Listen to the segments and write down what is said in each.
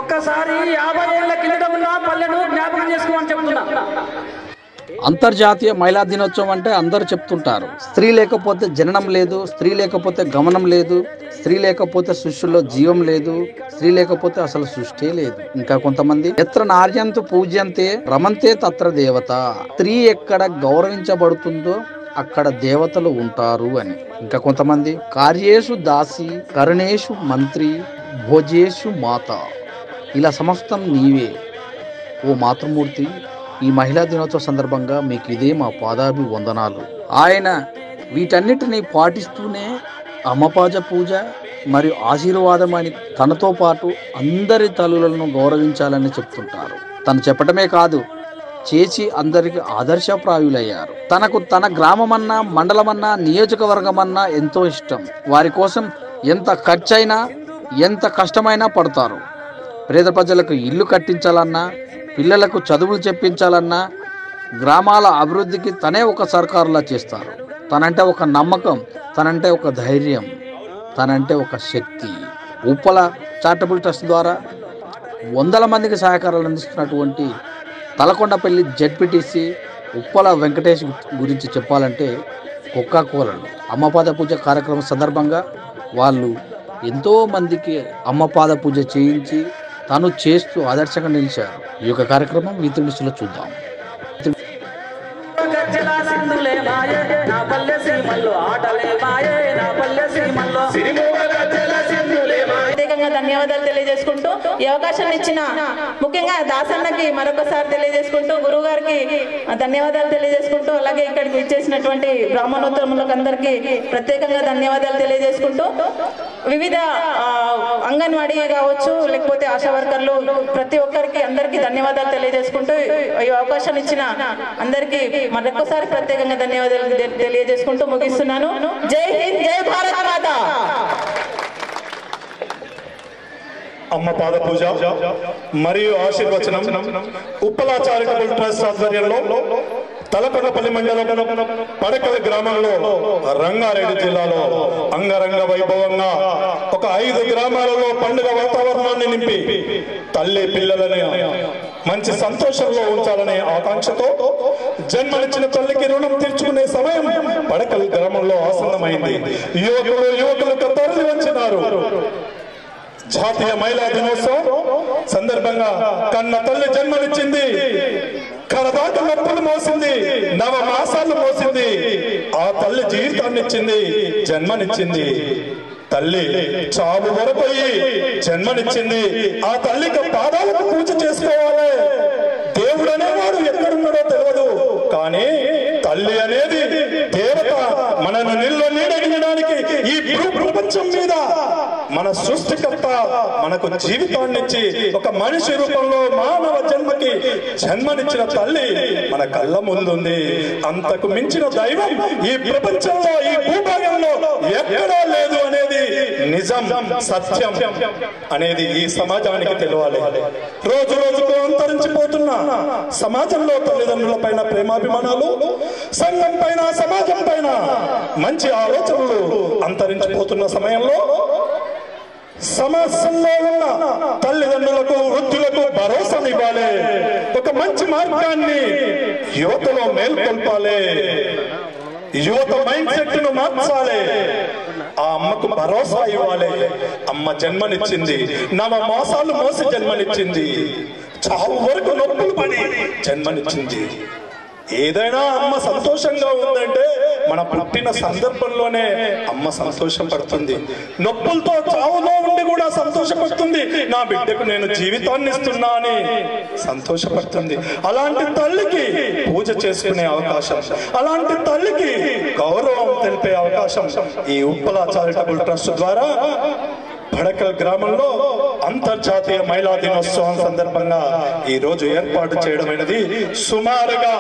ఒక్కసారి 50 ఏళ్ల కిందట ఉన్న పల్లెను జ్ఞాపకం చేసుకోమని చెప్తున్నా. అంతర్జాతీయ మహిళా దినోత్సవం అంటే అందరూ చెప్తుంటారు, స్త్రీ లేకపోతే జననం లేదు, స్త్రీ లేకపోతే గమనం లేదు, స్త్రీ లేకపోతే సృష్టిలో జీవం లేదు, స్త్రీ లేకపోతే అసలు సృష్టి లేదు. ఇంకా కొంతమంది ఎత్ర నార్యంతు పూజ్యంతే రమంతే తత్ర దేవత, స్త్రీ ఎక్కడ గౌరవించబడుతుందో అక్కడ దేవతలు ఉంటారు అని. ఇంకా కొంతమంది కార్యేషు దాసి కరుణేషు మంత్రి భోజేషు మాత, ఇలా సమస్తం నీవే ఓ మాతృమూర్తి. ఈ మహిళా దినోత్సవ సందర్భంగా మీకు ఇదే మా పాదాభి వందనాలు. ఆయన వీటన్నిటిని పాటిస్తూనే అమ్మపాజ పూజ మరియు ఆశీర్వాదం అని తనతో పాటు అందరి తల్లులను గౌరవించాలని చెప్తుంటారు. తను చెప్పటమే కాదు, చేసి అందరికి ఆదర్శప్రాయులయ్యారు. తనకు తన గ్రామమన్నా మండలమన్నా నియోజకవర్గమన్నా ఎంతో ఇష్టం. వారి కోసం ఎంత ఖర్చైనా ఎంత కష్టమైనా పడతారు. పేద ప్రజలకు ఇల్లు కట్టించాలన్నా, పిల్లలకు చదువులు చెప్పించాలన్నా, గ్రామాల అభివృద్ధికి తనే ఒక సర్కారులా చేస్తారు. తనంటే ఒక నమ్మకం, తనంటే ఒక ధైర్యం, తనంటే ఒక శక్తి. ఉప్పల చారిటబుల్ ట్రస్ట్ ద్వారా 100 మందికి సహకారాలు అందిస్తున్నటువంటి తలకొండపల్లి జెడ్పీటీసీ ఉప్పల వెంకటేష్ గురించి చెప్పాలంటే కోకాకోలలు అమ్మపాద పూజ కార్యక్రమం సందర్భంగా వాళ్ళు ఎంతో మందికి అమ్మపాద పూజ చేయించి తాను చేస్తూ ఆదర్శంగా నిలిచారు. ఈ యొక్క కార్యక్రమం వీతుడిలో చూద్దాం. ప్రత్యేకంగా ధన్యవాదాలు తెలియజేసుకుంటూ ఈ అవకాశాన్ని ఇచ్చిన ముఖ్యంగా దాసన్నకి మరొకసారి తెలియజేసుకుంటూ, గురువు గారికి ధన్యవాదాలు తెలియజేసుకుంటూ, అలాగే ఇక్కడికి ఇచ్చేసినటువంటి బ్రాహ్మణోత్తములకు అందరికీ ప్రత్యేకంగా ధన్యవాదాలు తెలియజేసుకుంటూ, వివిధ అంగన్వాడీ కావచ్చు లేకపోతే ఆశా వర్కర్లు ప్రతి ఒక్కరికి అందరికీ ధన్యవాదాలు తెలియజేసుకుంటూ ఈ అవకాశం ఇచ్చిన అందరికీ మరొకసారి ప్రత్యేకంగా ధన్యవాదాలు తెలియజేసుకుంటూ ముగిస్తున్నాను. జై హింద్, జై భారత్ మాత. అమ్మ పాద పూజ మరియు ఆశీర్వచనం ఉప్పల చారిటబుల్ ట్రస్ట్ ఆధ్వర్యంలో తలకొండపల్లి మండలం పడకల గ్రామంలో రంగారెడ్డి జిల్లాలో అంగరంగ వైభవంగా ఒక 5 గ్రామాలలో పండుగ వాతావరణాన్ని నింపి తల్లి పిల్లలని మంచి సంతోషంలో ఉంచాలనే ఆకాంక్షతో జన్మనిచ్చిన తల్లికి రుణం తీర్చుకునే సమయం పడకల గ్రామంలో ఆసన్నమైంది. యువకులు తరలి వచ్చినారు. జాతీయ మహిళా దినోత్సవం సందర్భంగా కన్న తల్లి జన్మనిచ్చింది, కరదాట నొప్పులు మోసింది, 9 మాసాలు మోసింది. ఆ తల్లి జీవితాన్ని ఇచ్చింది, జన్మనిచ్చింది. తల్లి చావు వరపోయి జన్మనిచ్చింది. ఆ తల్లికి పాదాలకు పూజ చేసుకోవాలి. దేవుడు అనేవాడు ఎక్కడున్నాడో తెలియదు, కానీ తల్లి అనేది దేవత. మనను నిల్వ నీడగినడానికి ఈ ప్రపంచం మీద మన సృష్టికర్త మనకు జీవితాన్ని ఇచ్చి ఒక మనిషి రూపంలో మానవ జన్మకి జన్మనిచ్చిన తల్లి మన కళ్ళ ముందుంది. అంతకు మించిన దైవం ఈ ప్రపంచంలో ఈ భూభాగంలో ఎక్కడా లేదు అనేది నిజం, సత్యం అనేది ఈ సమాజానికి తెలియాలి. రోజు రోజుకు అంతరించిపోతున్న సమాజంలో తల్లిదండ్రుల పైన ప్రేమాభిమానాలు, సంఘం పైన సమాజం పైన మంచి ఆలోచనలు అంతరించిపోతున్న సమయంలో సమాజంలో ఉన్న తల్లిదండ్రులకు వృద్ధులకు భరోసానివ్వాలి. ఒక మంచి మార్గాన్ని యువతలో మేల్కొల్పాలి. యువత మైండ్ సెట్ ను మార్చాలి. ఆ అమ్మకు భరోసా ఇవ్వాలి. అమ్మ జన్మనిచ్చింది, 9 మాసాలు మోసి జన్మనిచ్చింది, చావు వరకు నొప్పులు పడి జన్మనిచ్చింది. ఏదైనా అమ్మ సంతోషంగా ఉందంటే మన పుట్టిన సందర్భంలోనే అమ్మ సంతోషపడుతుంది. నొప్పులతో చావులో ఉండి కూడా సంతోషపడుతుంది. నా బిడ్డకు నేను జీవితాన్ని ఇస్తున్నా అని సంతోషపడుతుంది. అలాంటి తల్లికి పూజ చేసుకునే అవకాశం, అలాంటి తల్లికి గౌరవం తెలిపే అవకాశం ఈ ఉప్పల చారిటబుల్ ట్రస్ట్ ద్వారా పడకల్ గ్రామంలో అంతర్జాతీయ మహిళా దినోత్సవం సందర్భంగా ఈ రోజు ఏర్పాటు చేయడమైనది. సుమారుగా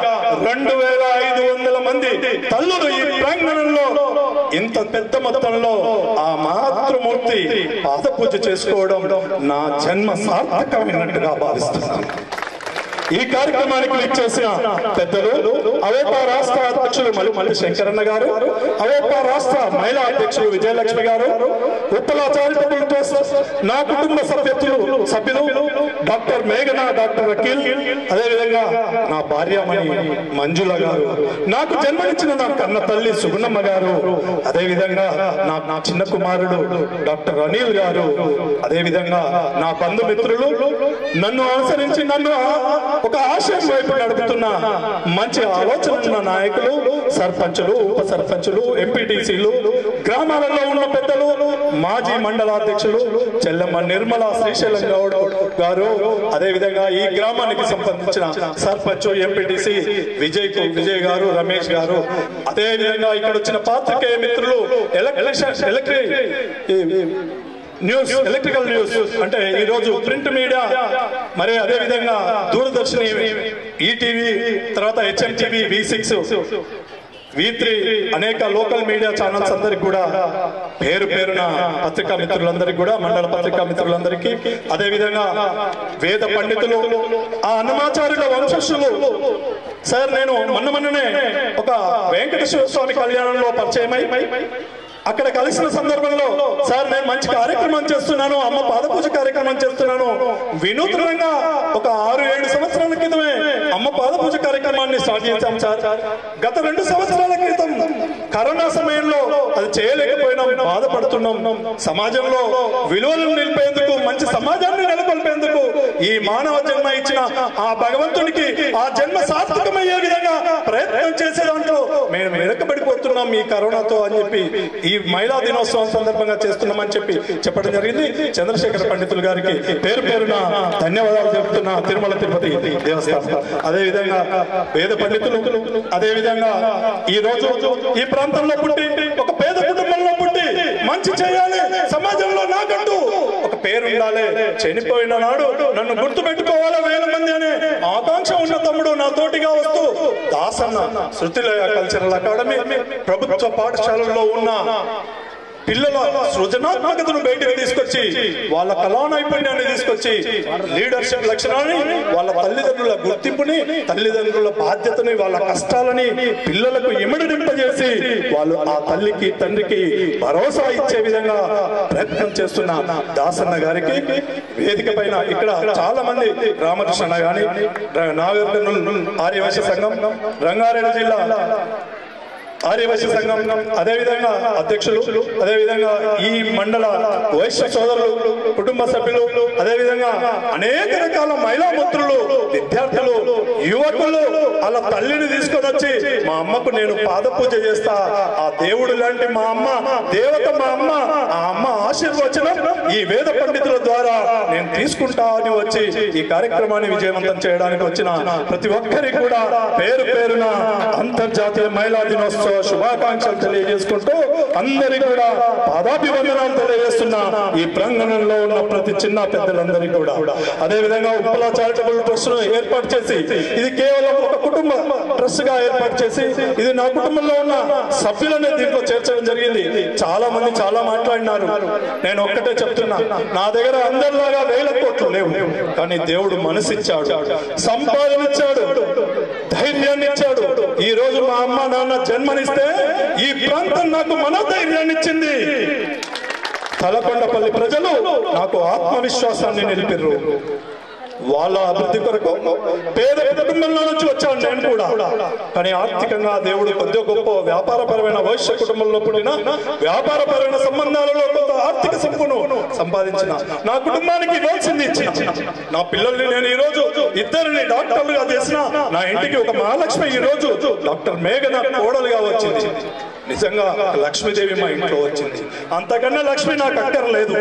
2500 మంది తల్లులు ఈ ప్రాంగణంలో ఇంత పెద్ద మొత్తంలో ఆ మాతృమూర్తి పాద పూజ చేసుకోవడం నా జన్మ సార్థకమైనట్టుగా భావిస్తున్నాను. ఈ కార్యక్రమానికి ఇచ్చేసిన పెద్దలు అవోపా రాష్ట్ర అధ్యక్షులు మల్లి శంకరన్న గారు, అవోపా రాష్ట్ర మహిళా అధ్యక్షులు విజయలక్ష్మి గారు, ఉప్పల చారిటబుల్ ట్రస్ట్ నా కుటుంబ సభ్యులు డాక్టర్ మేఘనా, డాక్టర్ వకీల్, అదేవిధంగా నా భార్యమణి మంజుల గారు, నాకు జన్మనిచ్చిన నా కన్న తల్లి సుగుణమ్మ గారు, అదేవిధంగా నా చిన్న కుమారుడు డాక్టర్ అనిల్ గారు, అదేవిధంగా నా బంధుమిత్రులు, నన్ను అనుసరించి నన్ను ఒక ఆశయం వైపు నడుపుతున్న మంచి ఆలోచన ఉన్న నాయకులు, సర్పంచులు, ఉప సర్పంచులు, ఎంపీటీసీలు, గ్రామాలలో ఉన్న పెద్దలు, మాజీ మండలాధ్యక్షులు చెల్లెమ్మ నిర్మల శ్రీశైలం గౌడ్ గారు, అదేవిధంగా ఈ గ్రామానికి సంబంధించిన సర్పంచ్, ఎంపీటీసీ విజయ్ గారు, రమేష్ గారు, అదేవిధంగా ఇక్కడ వచ్చిన పాత్రికేయ మిత్రులు, ఎలక్ట్రికల్ న్యూస్ అంటే ఈ రోజు ప్రింట్ మీడియా, మరి అదే విధంగా దూరదర్శన్, ఈటీవీ, తర్వాత HMTV, V6, V3 అనేక లోకల్ మీడియా ఛానల్స్ అందరికి కూడా పేరు పేరున పత్రికా మిత్రులందరికీ కూడా, మండల పత్రికా మిత్రులందరికీ, అదే విధంగా వేద పండితులు, ఆ అన్నమాచార్యుల వంశస్థులు. సార్ నేను మొన్ననే ఒక వెంకటేశ్వర స్వామి కళ్యాణంలో పరిచయమై అక్కడ కలిసిన సందర్భంలో సార్ నేను మంచి కార్యక్రమం చేస్తున్నాను, అమ్మ పాదపూజ కార్యక్రమం చేస్తున్నాను, వినూత్నంగా ఒక 6-7 సంవత్సరాల క్రితమే అమ్మ పాదపూజ కార్యక్రమాన్ని స్టార్ట్ చేశాం సార్. గత 2 సంవత్సరాల క్రితం కరోనా సమయంలో అది చేయలేకపోయినాం, బాధపడుతున్నాం. సమాజంలో విలువలను నిలిపేందుకు, మంచి సమాజాన్ని నెలకొల్పేందుకు ఈ మానవ జన్మ ఇచ్చిన ఆ భగవంతునికి ఆ జన్మ సార్థకమయ్యే విధంగా ప్రయత్నం చేసే దాంట్లో మేము వెనకబడిపోతున్నాం ఈ కరోనాతో అని చెప్పి ఈ మహిళా దినోత్సవం సందర్భంగా చేస్తున్నామని చెప్పడం జరిగింది. చంద్రశేఖర పండితులు గారికి పేరు పేరున ధన్యవాదాలు చెబుతున్నా. తిరుమల తిరుపతి దేవస్థానం, అదేవిధంగా వేద పండితులు, అదేవిధంగా ఈ రోజు ఈ ప్రాంతంలో పుట్టి ఒక పేద కుటుంబంలో పుట్టి మంచి చేయాలి, సమాజంలో నాకంటూ ఒక పేరు ఉండాలి, చనిపోయిన నాడు నన్ను గుర్తు పెట్టుకోవాలి 1000 మంది అనే ఆకాంక్ష ఉన్న తమ్ముడు నా తోటిగా వస్తూ దాసన్న శృతిలయ కల్చరల్ అకాడమీ ప్రభుత్వ పాఠశాలల్లో ఉన్న పిల్లల సృజనాత్మకతను బయటకు తీసుకొచ్చి, వాళ్ళ కళా నైపుణ్యాన్ని తీసుకొచ్చి, లీడర్షిప్ లక్షణాన్ని, వాళ్ళ తల్లిదండ్రుల గుర్తింపుని, తల్లిదండ్రుల బాధ్యతని, వాళ్ళ కష్టాలని పిల్లలకు ఇమిడింపజేసి వాళ్ళు ఆ తల్లికి తండ్రికి భరోసా ఇచ్చే విధంగా ప్రయత్నం చేస్తున్న దాసన్న గారికి వేదిక పైన ఇక్కడ చాలా మంది, రామకృష్ణ గాని, నాగర్కర్నూలు ఆర్యవైశ్య సంఘం, రంగారెడ్డి జిల్లా ఆర్యవైశ్య సంఘం, అదేవిధంగా అధ్యక్షులు, అదేవిధంగా ఈ మండల వైశ్య సోదరులు, కుటుంబ సభ్యులు, అదేవిధంగా అనేక రకాల మహిళా మిత్రులు, విద్యార్థులు, యువకులు అలా తల్లిని తీసుకొని వచ్చి మా అమ్మకు నేను పాద పూజ చేస్తా, ఆ దేవుడు లాంటి మా అమ్మ దేవత, మా అమ్మ, ఆ అమ్మ ఆశీర్వచనం ఈ వేద పండితుల ద్వారా నేను తీసుకుంటా అని వచ్చి ఈ కార్యక్రమాన్ని విజయవంతం చేయడానికి వచ్చిన ప్రతి ఒక్కరికి కూడా పేరు పేరున అంతర్జాతీయ మహిళా దినోత్సవ శుభాకాంక్షలు తెలియజేసుకుంటూ అందరికీ కూడా పాదాభివందనాలు తెలియజేస్తున్న ఈ ప్రాంగణంలో ఉన్న ప్రతి చిన్న పెద్దలందరికీ కూడా, అదేవిధంగా ఉప్పల చారిటబుల్ ట్రస్ట్ ఏర్పాటు చేసి, ఇది కేవలం ఒక కుటుంబ ట్రస్ట్ గా ఏర్పాటు చేసి, ఇది నా కుటుంబంలో ఉన్న సభ్యులనే దీంట్లో చేర్చడం జరిగింది. చాలా మంది చాలా మాట్లాడినారు, నేను ఒక్కటే చెప్తున్నా, నా దగ్గర అందరిలాగా 1000 కోట్లు లేవు, కానీ దేవుడు మనసిచ్చాడు, సంపాదన ఇచ్చాడు, ధైర్యాన్ని ఇచ్చాడు. ఈ రోజు మా అమ్మ నాన్న జన్మనిస్తే ఈ ప్రాంతం నాకు మనోధైర్యాన్ని ఇచ్చింది. తలకొండపల్లి ప్రజలు నాకు ఆత్మవిశ్వాసాన్ని నిలిపిర్రు. వాళ్ళ అభివృద్ధి కొరకు పేద కుటుంబంలో నుంచి వచ్చాను నేను కూడా, కానీ ఆర్థికంగా దేవుడు కొద్ది గొప్ప వ్యాపారపరమైన వైశ్య కుటుంబంలో పుట్టిన, వ్యాపారపరమైన సంబంధాలలో కొంత ఆర్థిక సంపను సంపాదించిన, నా కుటుంబానికి ఇవ్వాల్సింది ఇచ్చిన, నా పిల్లల్ని నేను ఈ రోజు 2 డాక్టర్లుగా చేసిన, నా ఇంటికి ఒక మహాలక్ష్మి ఈ రోజు డాక్టర్ మేఘన కోడలుగా వచ్చింది. నిజంగా లక్ష్మీదేవి మా ఇంట్లో వచ్చింది. అంతకన్నా లక్ష్మి నాకు అక్కర్లేదు.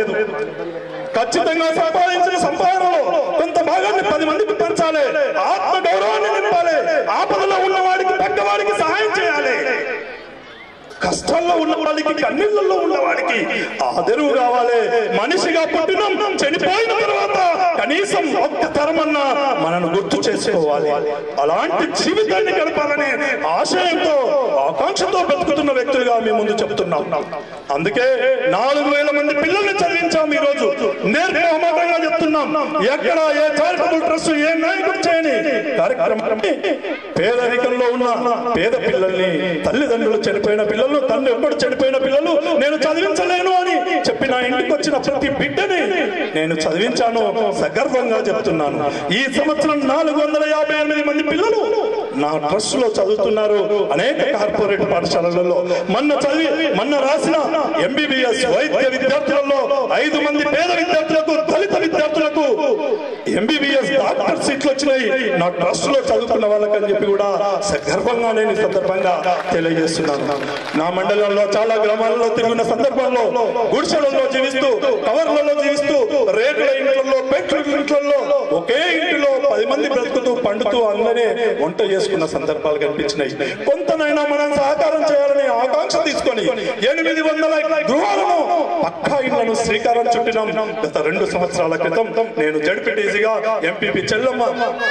ఖచ్చితంగా సంపాదించిన సంపాదనలో కొంత భాగాన్ని 10 మందికి పంచాలి, ఆత్మ గౌరవాన్ని నింపాలి, ఆపదలో ఉన్నవాడికి పక్కవాడికి సహాయం చేయాలి, కష్టాల్లో ఉన్నవాడికి, కన్నీళ్ళల్లో ఉన్నవాడికి ఆదరువు కావాలి. మనిషిగా పుట్టినం, చనిపోయిన తర్వాత కనీసం ఒక్క తరమన్నా మనను గుర్తు చేసుకోవాలి. అలాంటి జీవితాన్ని గడపాలనే ఆశయంతో, ఆకాంక్షతో బ్రతుకుతున్న వ్యక్తులుగా మీ ముందు చెప్తున్నాం. అందుకే 4000 మంది పిల్లల్ని చదివించాం. ఈ రోజు నిర్మోహమాటంగా చెప్తున్నాం, చెప్తున్నాం. ఎక్కడ ఏ చారిటబుల్ ట్రస్ట్ ఏ నాయకుడు చేయని కార్యక్రమాన్ని పేదరికంలో ఉన్న పేద పిల్లల్ని, తల్లిదండ్రులు చనిపోయిన పిల్లలు, తండ్రి ఎప్పుడు చనిపోయిన పిల్లలు నేను చదివించలేను అని చెప్పి నా ఇంటికి వచ్చిన ప్రతి బిడ్డని నేను చదివించాను. సగర్వంగా చెప్తున్నాను. ఈ సంవత్సరం 458 మంది పిల్లలు నా ట్రస్ట్ లో చదువుతున్నారు. అనేక కార్పొరేట్ పాఠశాలలలో మొన్న రాసిన ఎంబీబీఎస్ వైద్య విద్యార్థులలో 5 మంది పేద విద్యార్థులకు, దళిత విద్యార్థులకు ఎంబీబీఎస్ డాక్టర్ సీట్లు వచ్చినాయి నా ట్రస్ట్ లో చదువుకున్న వాళ్ళకని చెప్పి కూడా గర్వంగా నేను ఈ సందర్భంగా తెలియజేస్తున్నాను. నా మండలంలో చాలా గ్రామాలలో తిరిగిన సందర్భంలో గుడిసెలలో జీవిస్తూ, కవర్లలో జీవిస్తూ, రేకుల ఇంట్లో, పెట్ల ఇంట్లో, ఒకే ఇంటిలో 10 మంది బ్రతుకుతూ పండుతూ అందరే వంట చేసుకున్న సందర్భాలు కనిపించినాయి. కొంతనైనా మనం సహకారం చేయాలని ఆకాంక్ష తీసుకొని 800 గృహాలను, పక్కా ఇళ్లను శ్రీకారం చుట్టినాం. గత 2 సంవత్సరాల క్రితం నేను జడ్పీటీసీగా, ఎంపీపీ చెల్లమ్మ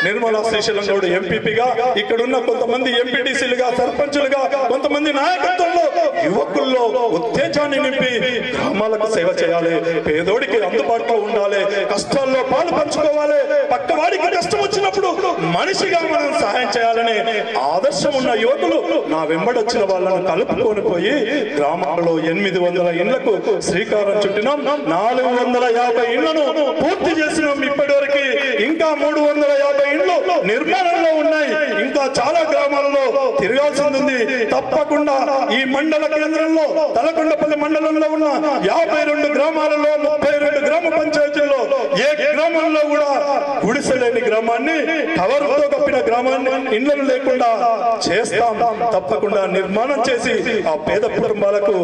నిర్మలా శ్రీశైలం గౌడ్ ఎంపీపీగా, ఇక్కడున్న కొంతమంది ఎంపీటీసీలుగా, సర్పంచులుగా, కొంతమంది నాయకత్వంలో యువకుల్లో ఉత్తేజాన్ని నింపి గ్రామాలకు సేవ చేయాలి, పేదోడికి అందుబాటులో ఉండాలి, కష్టాల్లో పాలు పంచుకోవాలి, పక్కవాడికి కష్టం వచ్చినప్పుడు మనిషిగా మనం సహాయం చేయాలని ఆదర్శం ఉన్న యువకులు నా వెంబడొచ్చిన వాళ్ళను కలుపుకొని పోయి గ్రామాల్లో 800 ఇళ్లకు శ్రీకారం చుట్టినాం. 450 ఇళ్లను పూర్తి చేసినాం. ఇప్పటివరకు ఇంకా 350 ఇళ్లు నిర్మాణంలో ఉన్నాయి. ఇంకా చాలా గ్రామాలలో తిరగాల్సింది ఉంది. తప్పకుండా ఈ మండల కేంద్రంలో తలకొండపల్లి మండలంలో ఉన్న 52 గ్రామాలలో 32 గ్రామ పంచాయతీల్లో ఏ గ్రామంలో కూడా గుడిసెలేని గ్రామాన్ని, కవర్తో కప్పిన గ్రామాన్ని ఇళ్లను లేకుండా చేస్తాం. తప్పకుండా నిర్మాణం చేసి ఆ పేద కుటుంబాలకు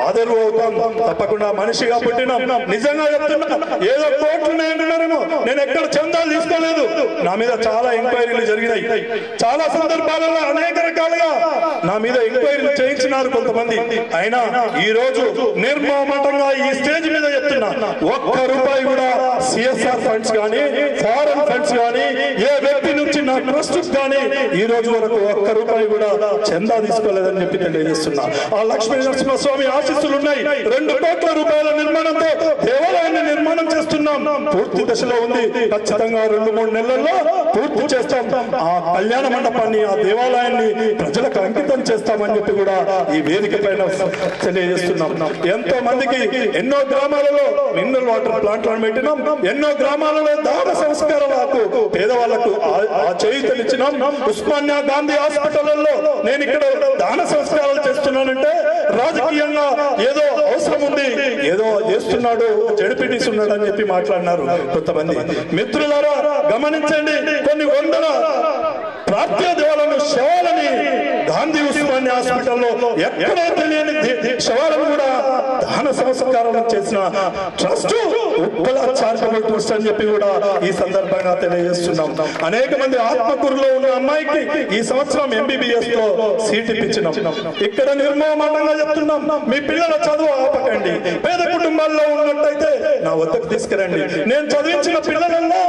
ఆదరవు అవుతాం. తప్పకుండా మనిషిగా పుట్టినాం. నిజంగా చెప్తున్నా, ఏదో కోట్లు అంటున్నారేమో, నేను ఎక్కడ చందాలు తీసుకోలేదు. నా మీద చాలా ఎంక్వైరీలు జరిగినాయి. చాలా సందర్భాలలో అనేక రకాలుగా నా మీద ఎంక్వైరీలు చేయించినారు కొంతమంది. అయినా ఈ రోజు నిర్మమాటంగా ఈ స్టేజ్ మీద చెప్తున్నా, ₹1 కూడా సిఎస్ఆర్ ఫండ్స్ కానీ, ఫారెన్ ఫండ్స్ కానీ, ఏ వ్యక్తి నుంచి నా ట్రస్ట్ కానీ ఈ రోజు వరకు ₹1 కూడా చందా తీసుకోలేదని చెప్పి తెలియజేస్తున్నా. ఆ లక్ష్మీ నరసింహస్వామి ఆశీస్సులు ఉన్నాయి. ₹2 కోట్ల నిర్మాణంతో దేవాలయాన్ని నిర్మాణం చేస్తున్నాం. పూర్తి దశలో ఉంది. ఖచ్చితంగా 2-3 నెలల్లో పూర్తి చేస్తాం. ఆ కళ్యాణ మండపాన్ని, ఆ దేవాలయాన్ని ప్రజలకు అంకితం చేస్తామని చెప్పి కూడా ఈ వేదిక పైన తెలియజేస్తున్నాం. ఎంతో మందికి ఎన్నో గ్రామాలలో మినరల్ వాటర్ ప్లాంట్లను పెట్టినాం. ఎన్నో గ్రామాలలో దాన సంస్కారాలకు పేదవాళ్లకు ఆ చేయుతనిచ్చినాం. ఉస్మానియా గాంధీ హాస్పిటల్లో నేను ఇక్కడ దాన సంస్కారాలు చేస్తున్నానంటే రాజకీయంగా ఏదో అవసరం ఉంది, ఏదో చేస్తున్నాడు, జడ్పీటీసీ ఉన్నాడు అని చెప్పి మాట్లాడినారు కొంతమంది. మిత్రులారా గమనించండి, కొన్ని 100 ప్రార్థ్యోద్యోగాలను, శవాలని గాంధీ ఉస్మానియా హాస్పిటల్లో ఎక్కడో తెలియని శవాలను కూడా దహన సంస్కారాలను చేసిన ట్రస్ట్ ఉప్పల చారిటబుల్ ట్రస్ట్ అని చెప్పి కూడా ఈ సందర్భంగా తెలియజేస్తున్నాం. అనేక మంది ఆత్మకూరులో ఉన్న అమ్మాయికి ఈ సంవత్సరం ఎంబీబీఎస్ లో సీట్ ఇప్పించినాం. ఇక్కడ నిర్మమాటంగా చెప్తున్నాం, మీ పిల్లల చదువు ఆపకండి. పేద కుటుంబాల్లో ఉన్నట్టయితే నా వద్దకు తీసుకురండి. నేను చదివించిన పిల్లలలో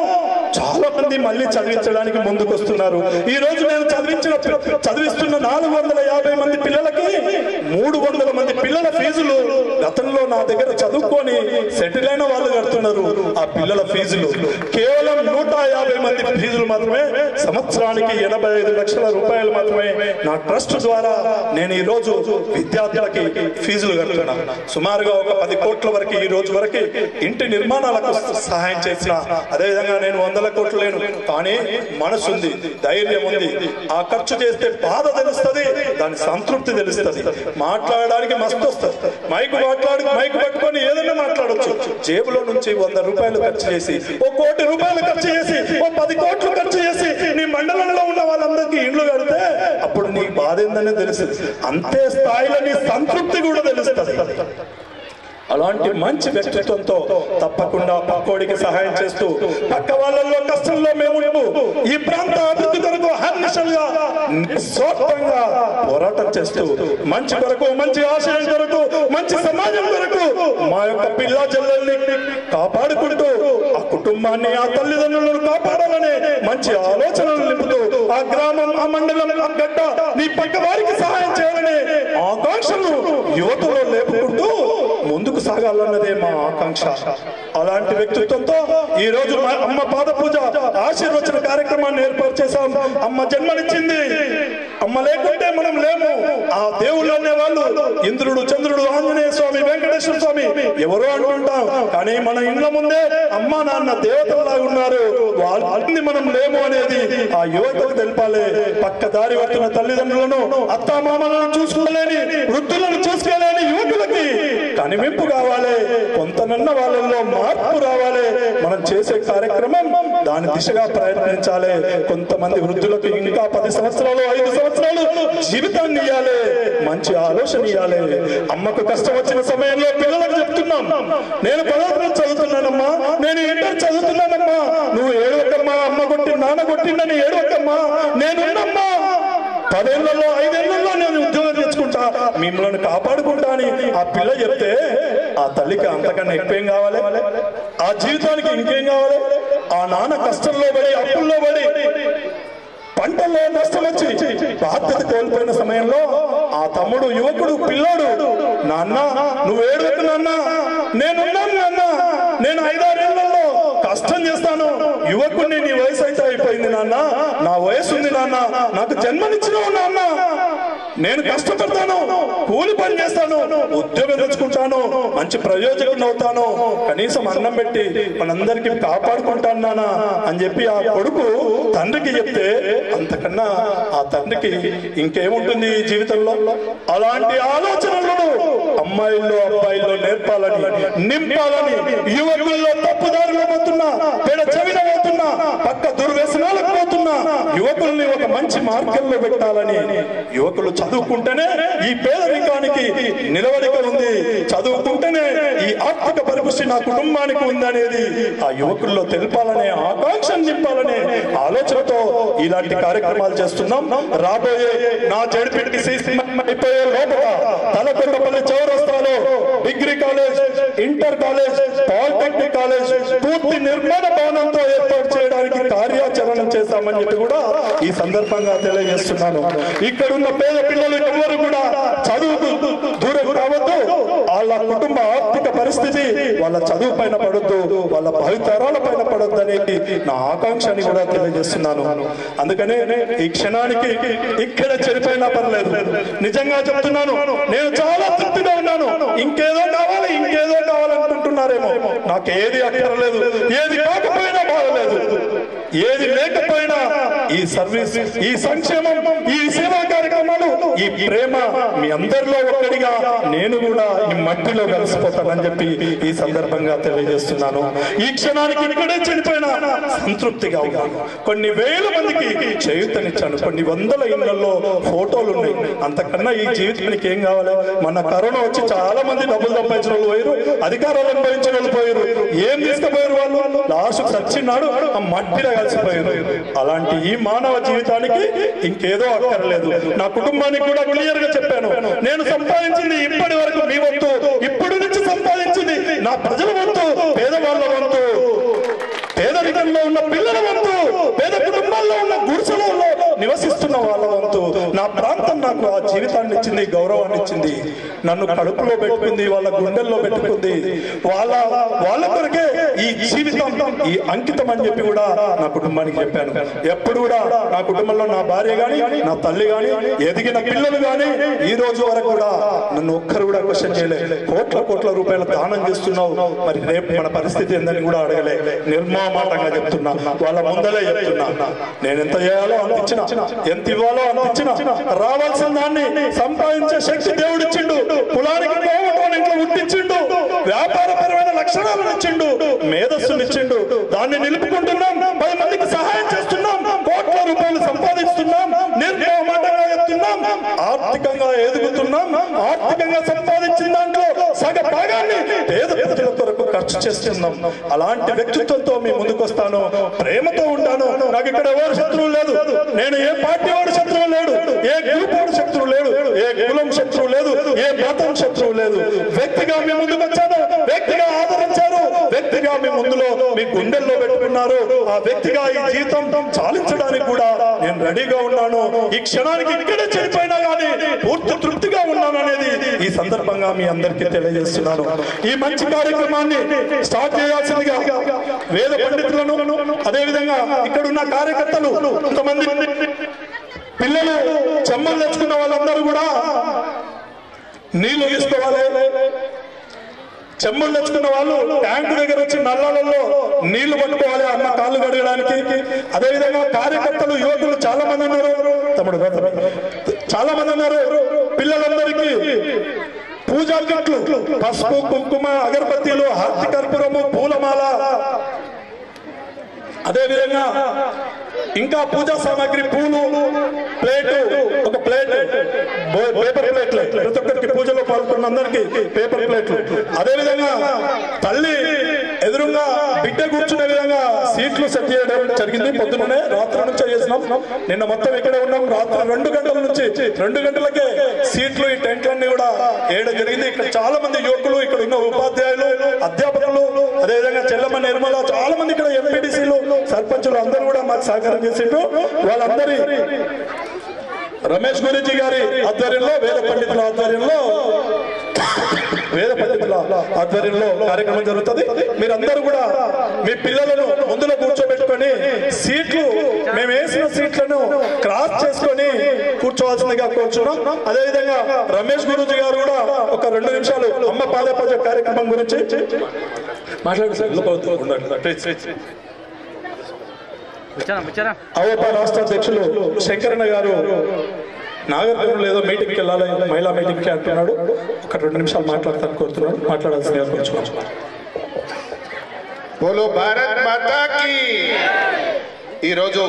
చాలా మంది మళ్ళీ చదివించడానికి ముందుకు వస్తున్నారు. ఈ రోజు నేను చదివిస్తున్న 450 మంది పిల్లలకి 300 మంది పిల్లల ఫీజులు గతంలో నా దగ్గర చదువుకొని సెటిల్ అయిన వాళ్ళు కడుతున్నారు. ఆ పిల్లల ఫీజులు కేవలం 150 మంది ఫీజులు మాత్రమే, సంవత్సరానికి 85 లక్షల రూపాయలు మాత్రమే నా ట్రస్ట్ ద్వారా నేను ఈ రోజు విద్యార్థులకి ఫీజులు కడుతున్నాను. సుమారుగా ఒక 10 కోట్ల వరకు ఈ రోజు వరకు ఇంటి నిర్మాణాలకు సహాయం చేసిన. అదేవిధంగా నేను 100 కోట్లు లేను, కానీ మనసు ఉంది, ధైర్యం ఉంది. ఆ ఖర్చు చేస్తే బాధ తెలుస్తుంది, దాని సంతృప్తి తెలుస్తుంది. మాట్లాడడానికి మస్తు వస్తుంది. మైకు పట్టుకొని ఏదైనా మాట్లాడొచ్చు. జేబులో నుంచి 100 రూపాయలు ఖర్చు చేసి, ఓ ₹1 కోటి ఖర్చు చేసి, ఓ 10 కోట్లు ఖర్చు చేసి నీ మండలంలో ఉన్న వాళ్ళందరికీ ఇండ్లు కడితే అప్పుడు నీ బాధ ఏందని తెలుస్తుంది. అంతే స్థాయిలో నీ సంతృప్తి కూడా తెలుస్తుంది. అలాంటి మంచి వ్యక్తిత్వంతో తప్పకుండా పక్కోడికి సహాయం చేస్తూ, పక్క వాళ్ళల్లో కష్టంలో మేము ఈ ప్రాంత అభివృద్ధి కొరకు హర్నిశలుగా నిస్వార్థంగా పోరాటం చేస్తూ, మంచి కొరకు, మంచి ఆశయం కొరకు, మంచి సమాజం కొరకు మా యొక్క పిల్ల జల్లల్ని కాపాడుకుంటూ, ఆ కుటుంబాన్ని, ఆ తల్లిదండ్రులను కాపాడాలనే మంచి ఆలోచనలు నింపుతూ, ఆ గ్రామం, ఆ మండలం, ఆ గడ్డ, నీ పక్క వారికి సహాయం చేయాలనే ఆకాంక్షలు యువతలో లేపుకుంటూ ముందుకు సాగాలన్నదే మా ఆకాంక్ష. అలాంటి వ్యక్తిత్వంతో ఈ రోజు అమ్మ పాద పూజ ఆశీర్వచన కార్యక్రమాన్ని ఏర్పాటు చేశాం. అమ్మ జన్మనిచ్చింది, అమ్మ లేకుంటే మనం లేము. ఆ దేవుళ్ళు అనేవాళ్ళు ఇంద్రుడు, చంద్రుడు, ఆంజనేయ స్వామి, వెంకటేశ్వర స్వామి ఎవరో అనుకుంటాం, కానీ మన ఇండ్ల ముందే అమ్మ నాన్న దేవతలాగా ఉన్నారు. వాళ్ళని మనం లేము అనేది ఆ యువతకు తెలపాలి. పక్క దారి పట్టిన తల్లిదండ్రులను, అత్తామామలను చూసుకోలేని, వృద్ధులను చూసుకోలేని యువకులకి కనివింపు కావాలి. కొంతనన్న వాళ్ళల్లో మార్పు రావాలి. మనం చేసే కార్యక్రమం దాని దిశగా ప్రయత్నించాలి. కొంతమంది వృద్ధులకు ఇంకా 10 సంవత్సరాలు 5 సంవత్సరాలు జీవితాన్ని ఇవ్వాలి, మంచి ఆలోచన ఇవ్వాలి. అమ్మకు కష్టం వచ్చిన సమయంలో పిల్లలకు చెప్తున్నాం, నేను 10వ తరగతి చదువుతున్నానమ్మా, నేను ఇంటర్ చదువుతున్నానమ్మా, నువ్వు ఏడవకమ్మా, అమ్మ కొట్టి నాన్న కొట్టిందని ఏడవకమ్మా, నేనున్నమ్మా, 10 ఏళ్లలో 5 ఏళ్లలో నేను ఉద్యోగం తెచ్చుకుంటా, మిమ్మల్ని కాపాడుకుంటా అని ఆ పిల్ల చెప్తే ఆ తల్లికి అంతకన్నా ఎక్కువేం కావాలి? ఆ జీవితానికి ఇంకేం కావాలి? ఆ నాన్న కష్టంలో పడి, అప్పుల్లో పడి, పంటల్లో నష్టం వచ్చి బాధ్యత కోల్పోయిన సమయంలో ఆ తమ్ముడు, యువకుడు, పిల్లోడు, నాన్న నువ్వు ఏడవకు నాన్న, నేనున్నాను నాన్న, నేను 5-6 ఏళ్లలో కష్టం చేస్తాను, యువకుడిని, నీ వయసు అయితే అయిపోయింది నాన్న, నా వయసు ఉంది నాన్న, నాకు జన్మనిచ్చినావు నాన్న, నేను కష్టపడతాను, కూలి పని చేస్తాను, ఉద్యోగం తెచ్చుకుంటాను, మంచి ప్రయోజకుడిని అవుతాను, కనీసం అన్నం పెట్టి మనందరికీ కాపాడుకుంటాను నాన్న అని చెప్పి ఆ కొడుకు తండ్రికి చెప్తే అంతకన్నా ఆ తండ్రికి ఇంకేముంటుంది ఈ జీవితంలో? అలాంటి ఆలోచనలను అమ్మాయిల్లో అబ్బాయిల్లో నేర్పాలని, నింపాలని, యువకుల్లో తప్పుదారిలో పోతున్నా, పేడ చెవిన పోతున్నా, పక్క దుర్వ్యసనాలకు పోతున్నా యువకుల్ని ఒక మంచి మార్గంలో పెట్టాలని, యువకులు చదువుకుంటేనే ఈ పేదరికానికి నిలవడిక ఉంది, చదువుకుంటేనే ఈ ఆర్థిక పరిపుష్టి నా కుటుంబానికి ఉందనేది ఆ యువకుల్లో తెలపాలనే, ఆకాంక్షను నింపాలనే ఆలోచనతో ఇలాంటి కార్యక్రమాలు చేస్తున్నాం. రాబోయే నా జడ్పీటీసీ అయిపోయే లోపల తలకొండపల్లి చౌరస్తాలో degree college, inter college, polytechnic college పూర్తి నిర్మాణ భవనంతో ఏర్పాటు చేయడానికి కార్యాచరణ చేస్తామని చెప్పి కూడా ఈ సందర్భంగా తెలియజేస్తున్నాను. ఇక్కడున్న పేద పిల్లలు ఎవరు కూడా చదువుకు దూరం కావద్దు. వాళ్ళ కుటుంబ ఆర్థిక పరిస్థితి వాళ్ళ చదువు పైన పడొద్దు, వాళ్ళ భవితరాల పైన పడొద్దు అనేది నా ఆకాంక్షని కూడా తెలియజేస్తున్నాను. అందుకనే ఈ క్షణానికి ఇక్కడ చనిపోయినా పర్లేదు, నిజంగా చెప్తున్నాను, నేను చాలా తృప్తిగా ఉన్నాను. ఇంకేదో కావాలి, ఇంకేదో కావాలనుకుంటున్నారేమో, నాకు ఏది అక్కర్లేదు, ఏది కాకపోయినా బాగలేదు, ఏది లేకపోయినా ఈ సర్వీస్, ఈ సంక్షేమం, ఈ సేవా కార్యక్రమాలు, ఈ ప్రేమ మీ అందరిలో ఒక్కడిగా నేను కూడా ఈ మట్టిలో కలిసిపోతానని చెప్పి ఈ సందర్భంగా తెలియజేస్తున్నాను. ఈ క్షణానికి ఇక్కడే చనిపోయిన సంతృప్తిగా ఉన్నాను. కొన్ని వేల మందికి చేయూతనిచ్చాను, కొన్ని వందల ఇళ్లలో ఫోటోలు ఉన్నాయి. అంతకన్నా ఈ జీవితానికి ఏం కావాలి? మన కరోనా వచ్చి చాలా మంది డబ్బులు సంపాదించిన వాళ్ళు పోయారు, అధికారాలు అనుభవించిన వాళ్ళు పోయారు, ఏం తీసుకుపోయారు వాళ్ళు? లాస్ట్ చచ్చినాడు ఆ మట్టిలో కలిసిపోయారు. అలాంటి ఈ మానవ జీవితానికి ఇంకేదో అక్కర్లేదు. నా కుటుంబానికి కూడా క్లియర్ గా చెప్పాను, నేను సంపాదించింది ఇప్పటి వరకు మీ వంతు, ఇప్పుడు నుంచి సంపాదించింది నా ప్రజల వంతు, పేదవాళ్ళ వంతు, పేదరికంలో ఉన్న పిల్లల వంతు, పేద కుటుంబాల్లో ఉన్న గుడిసెలలో నివసిస్తున్న వాళ్ళ వంతు. నా ప్రాంతం నాకు ఆ జీవితాన్ని ఇచ్చింది, గౌరవాన్ని ఇచ్చింది, నన్ను కడుపులో పెట్టుకుంది, వాళ్ళ గుండెల్లో పెట్టుకుంది. వాళ్ళ కొరకే ఈ జీవితం, ఈ అంకితం అని చెప్పి కూడా నా కుటుంబానికి చెప్పాను. ఎప్పుడు కూడా నా కుటుంబంలో నా భార్య గాని, నా తల్లి గాని, ఎదిగిన పిల్లలు గాని ఈ రోజు వరకు కూడా నన్ను ఒక్కరు కూడా క్వశ్చన్ చేయలేదు. కోట్ల రూపాయల దానం చేస్తున్నావు, మరి రేపు మన పరిస్థితి ఏందని కూడా అడగలే. నిర్మామాటంగా చెప్తున్నా, వాళ్ళ ముందలే చెప్తున్నా, నేను ఎంత చేయాలో అంత ఇచ్చిన, ఎంత ఇవ్వాలో అంత ఇచ్చిన, రావాల్సిన దాన్ని సంపాదించే శక్తి దేవుడిచ్చిండు, కులానికి ఇంట్లో పుట్టించిండు, వ్యాపారపరమైన లక్షణాలను ఇచ్చిండు, మేధస్సును ఇచ్చిండు, దాన్ని నిలుపుకుంటున్నాం, 10 మందికి సహాయం చేస్తున్నాం, కోట్ల రూపాయలు సంపాదిస్తున్నాం, నిర్మామాటంగా చెప్తున్నాం, ఆర్థికంగా ఎదుగుతున్నాం, ఆర్థికంగా సంపాదించిన దాంట్లో సగ భాగాన్ని పేద ప్రజల కొరకు ఖర్చు చేస్తున్నాం. అలాంటి వ్యక్తిత్వంతో మీ ముందుకు వస్తాను, ప్రేమతో ఉంటాను. నాకు ఇక్కడ ఎవరు శత్రువు లేదు, నేను ఏ పార్టీ వాడు శత్రువు లేడు, ఏ గ్రూప్ వాడు శత్రువు లేడు, ఏ కులం శత్రువు లేదు, ఏ మతం శత్రువు లేదు. వ్యక్తిగా మీ ముందుకు వచ్చాను, వ్యక్తిగా ఆదరించారు, వ్యక్తిగా మీ ముందులో మీ గుండెల్లో పెట్టుకున్నారు. ఆ వ్యక్తిగా ఈ జీవితం చాలించడానికి కూడా నేను రెడీగా ఉన్నాను, ఈ క్షణానికి ఇక్కడే చనిపోయినా కానీ పూర్తి తృప్తిగా ఉన్నాను అనేది ఈ సందర్భంగా మీ అందరికీ తెలియజేస్తున్నాను. ఈ మంచి కార్యక్రమాన్ని స్టార్ట్ చేయాల్సిందిగా వేద పండితులను, అదేవిధంగా ఇక్కడ ఉన్న కార్యకర్తలు, కొంతమంది పిల్లలు చెమ్మలు తెచ్చుకున్న వాళ్ళందరూ కూడా నీళ్లు తీసుకోవాలి. చెమ్మలు తెచ్చుకున్న వాళ్ళు ట్యాంకు దగ్గర వచ్చి నల్లాలలో నీళ్లు పట్టుకోవాలి అమ్మ కాళ్ళు కడగడానికి. అదేవిధంగా కార్యకర్తలు, యువకులు చాలా మంది ఉన్నారు, తమ్ముడు చాలా మంది ఉన్నారు. పిల్లలందరికీ పూజా కిట్లు, పసుపు, కుంకుమ, అగరబత్తీలు, హారతి కర్పూరము, పూలమాల, అదేవిధంగా ఇంకా పూజా సామాగ్రి, పూలు, ప్లేటు, ఒక ప్లేట్, పేపర్ ప్లేట్లు, ప్రతి ఒక్కరికి పూజలో పాల్గొన్న అందరికీ పేపర్ ప్లేట్లు. అదేవిధంగా తల్లి ఎదురుగా బిడ్డ కూర్చునే విధంగా సీట్లు సెట్ చేయడం జరిగింది. పొద్దున్నే రాత్రి నుంచే చేసినాం. నిన్న మొత్తం ఇక్కడే ఉన్నాం. రాత్రి 2 గంటల నుంచి 2 గంటలకే సీట్లు, ఈ టెంట్లన్నీ కూడా వేయడం జరిగింది. ఇక్కడ చాలా మంది యువకులు, ఇక్కడ ఉన్న ఉపాధ్యాయులు, అధ్యాపకులు, అదేవిధంగా చెల్లమ్మ, నిర్మల, చాలా మంది ఇక్కడ ఎంపీటీసీలు, సర్పంచులు అందరూ కూడా మాకు సహకారం చేసిండ్రు. వాళ్ళందరి రమేష్ గురించి గారి ఆధ్వర్యంలో, వేద పండితుల ఆధ్వర్యంలో కార్యక్రమం జరుగుతుంది. మీరందరూ కూడా మీ పిల్లలను ముందులో కూర్చోబెట్టుకొని సీట్లు, మేము వేసిన సీట్లను క్రాస్ చేసుకొని కూర్చోవాల్సిందిగా కోరుచున్నాం. అదేవిధంగా రమేష్ గురూజీ గారు కూడా ఒక 2 నిమిషాలు అమ్మ పాదపూజ కార్యక్రమం గురించి అవప రాష్ట్ర అధ్యక్షులు శంకరన్న గారు నాగర్కర్నూలు ఏదో మీటింగ్కి వెళ్ళాలి, మహిళా మీటింగ్కి అంటున్నాడు. ఒక 2 నిమిషాలు మాట్లాడతాను కోరుతున్నాడు, మాట్లాడాల్సిందిగా కోరుచున్నాను. బోలో భారత్ మాతాకి. ఈరోజు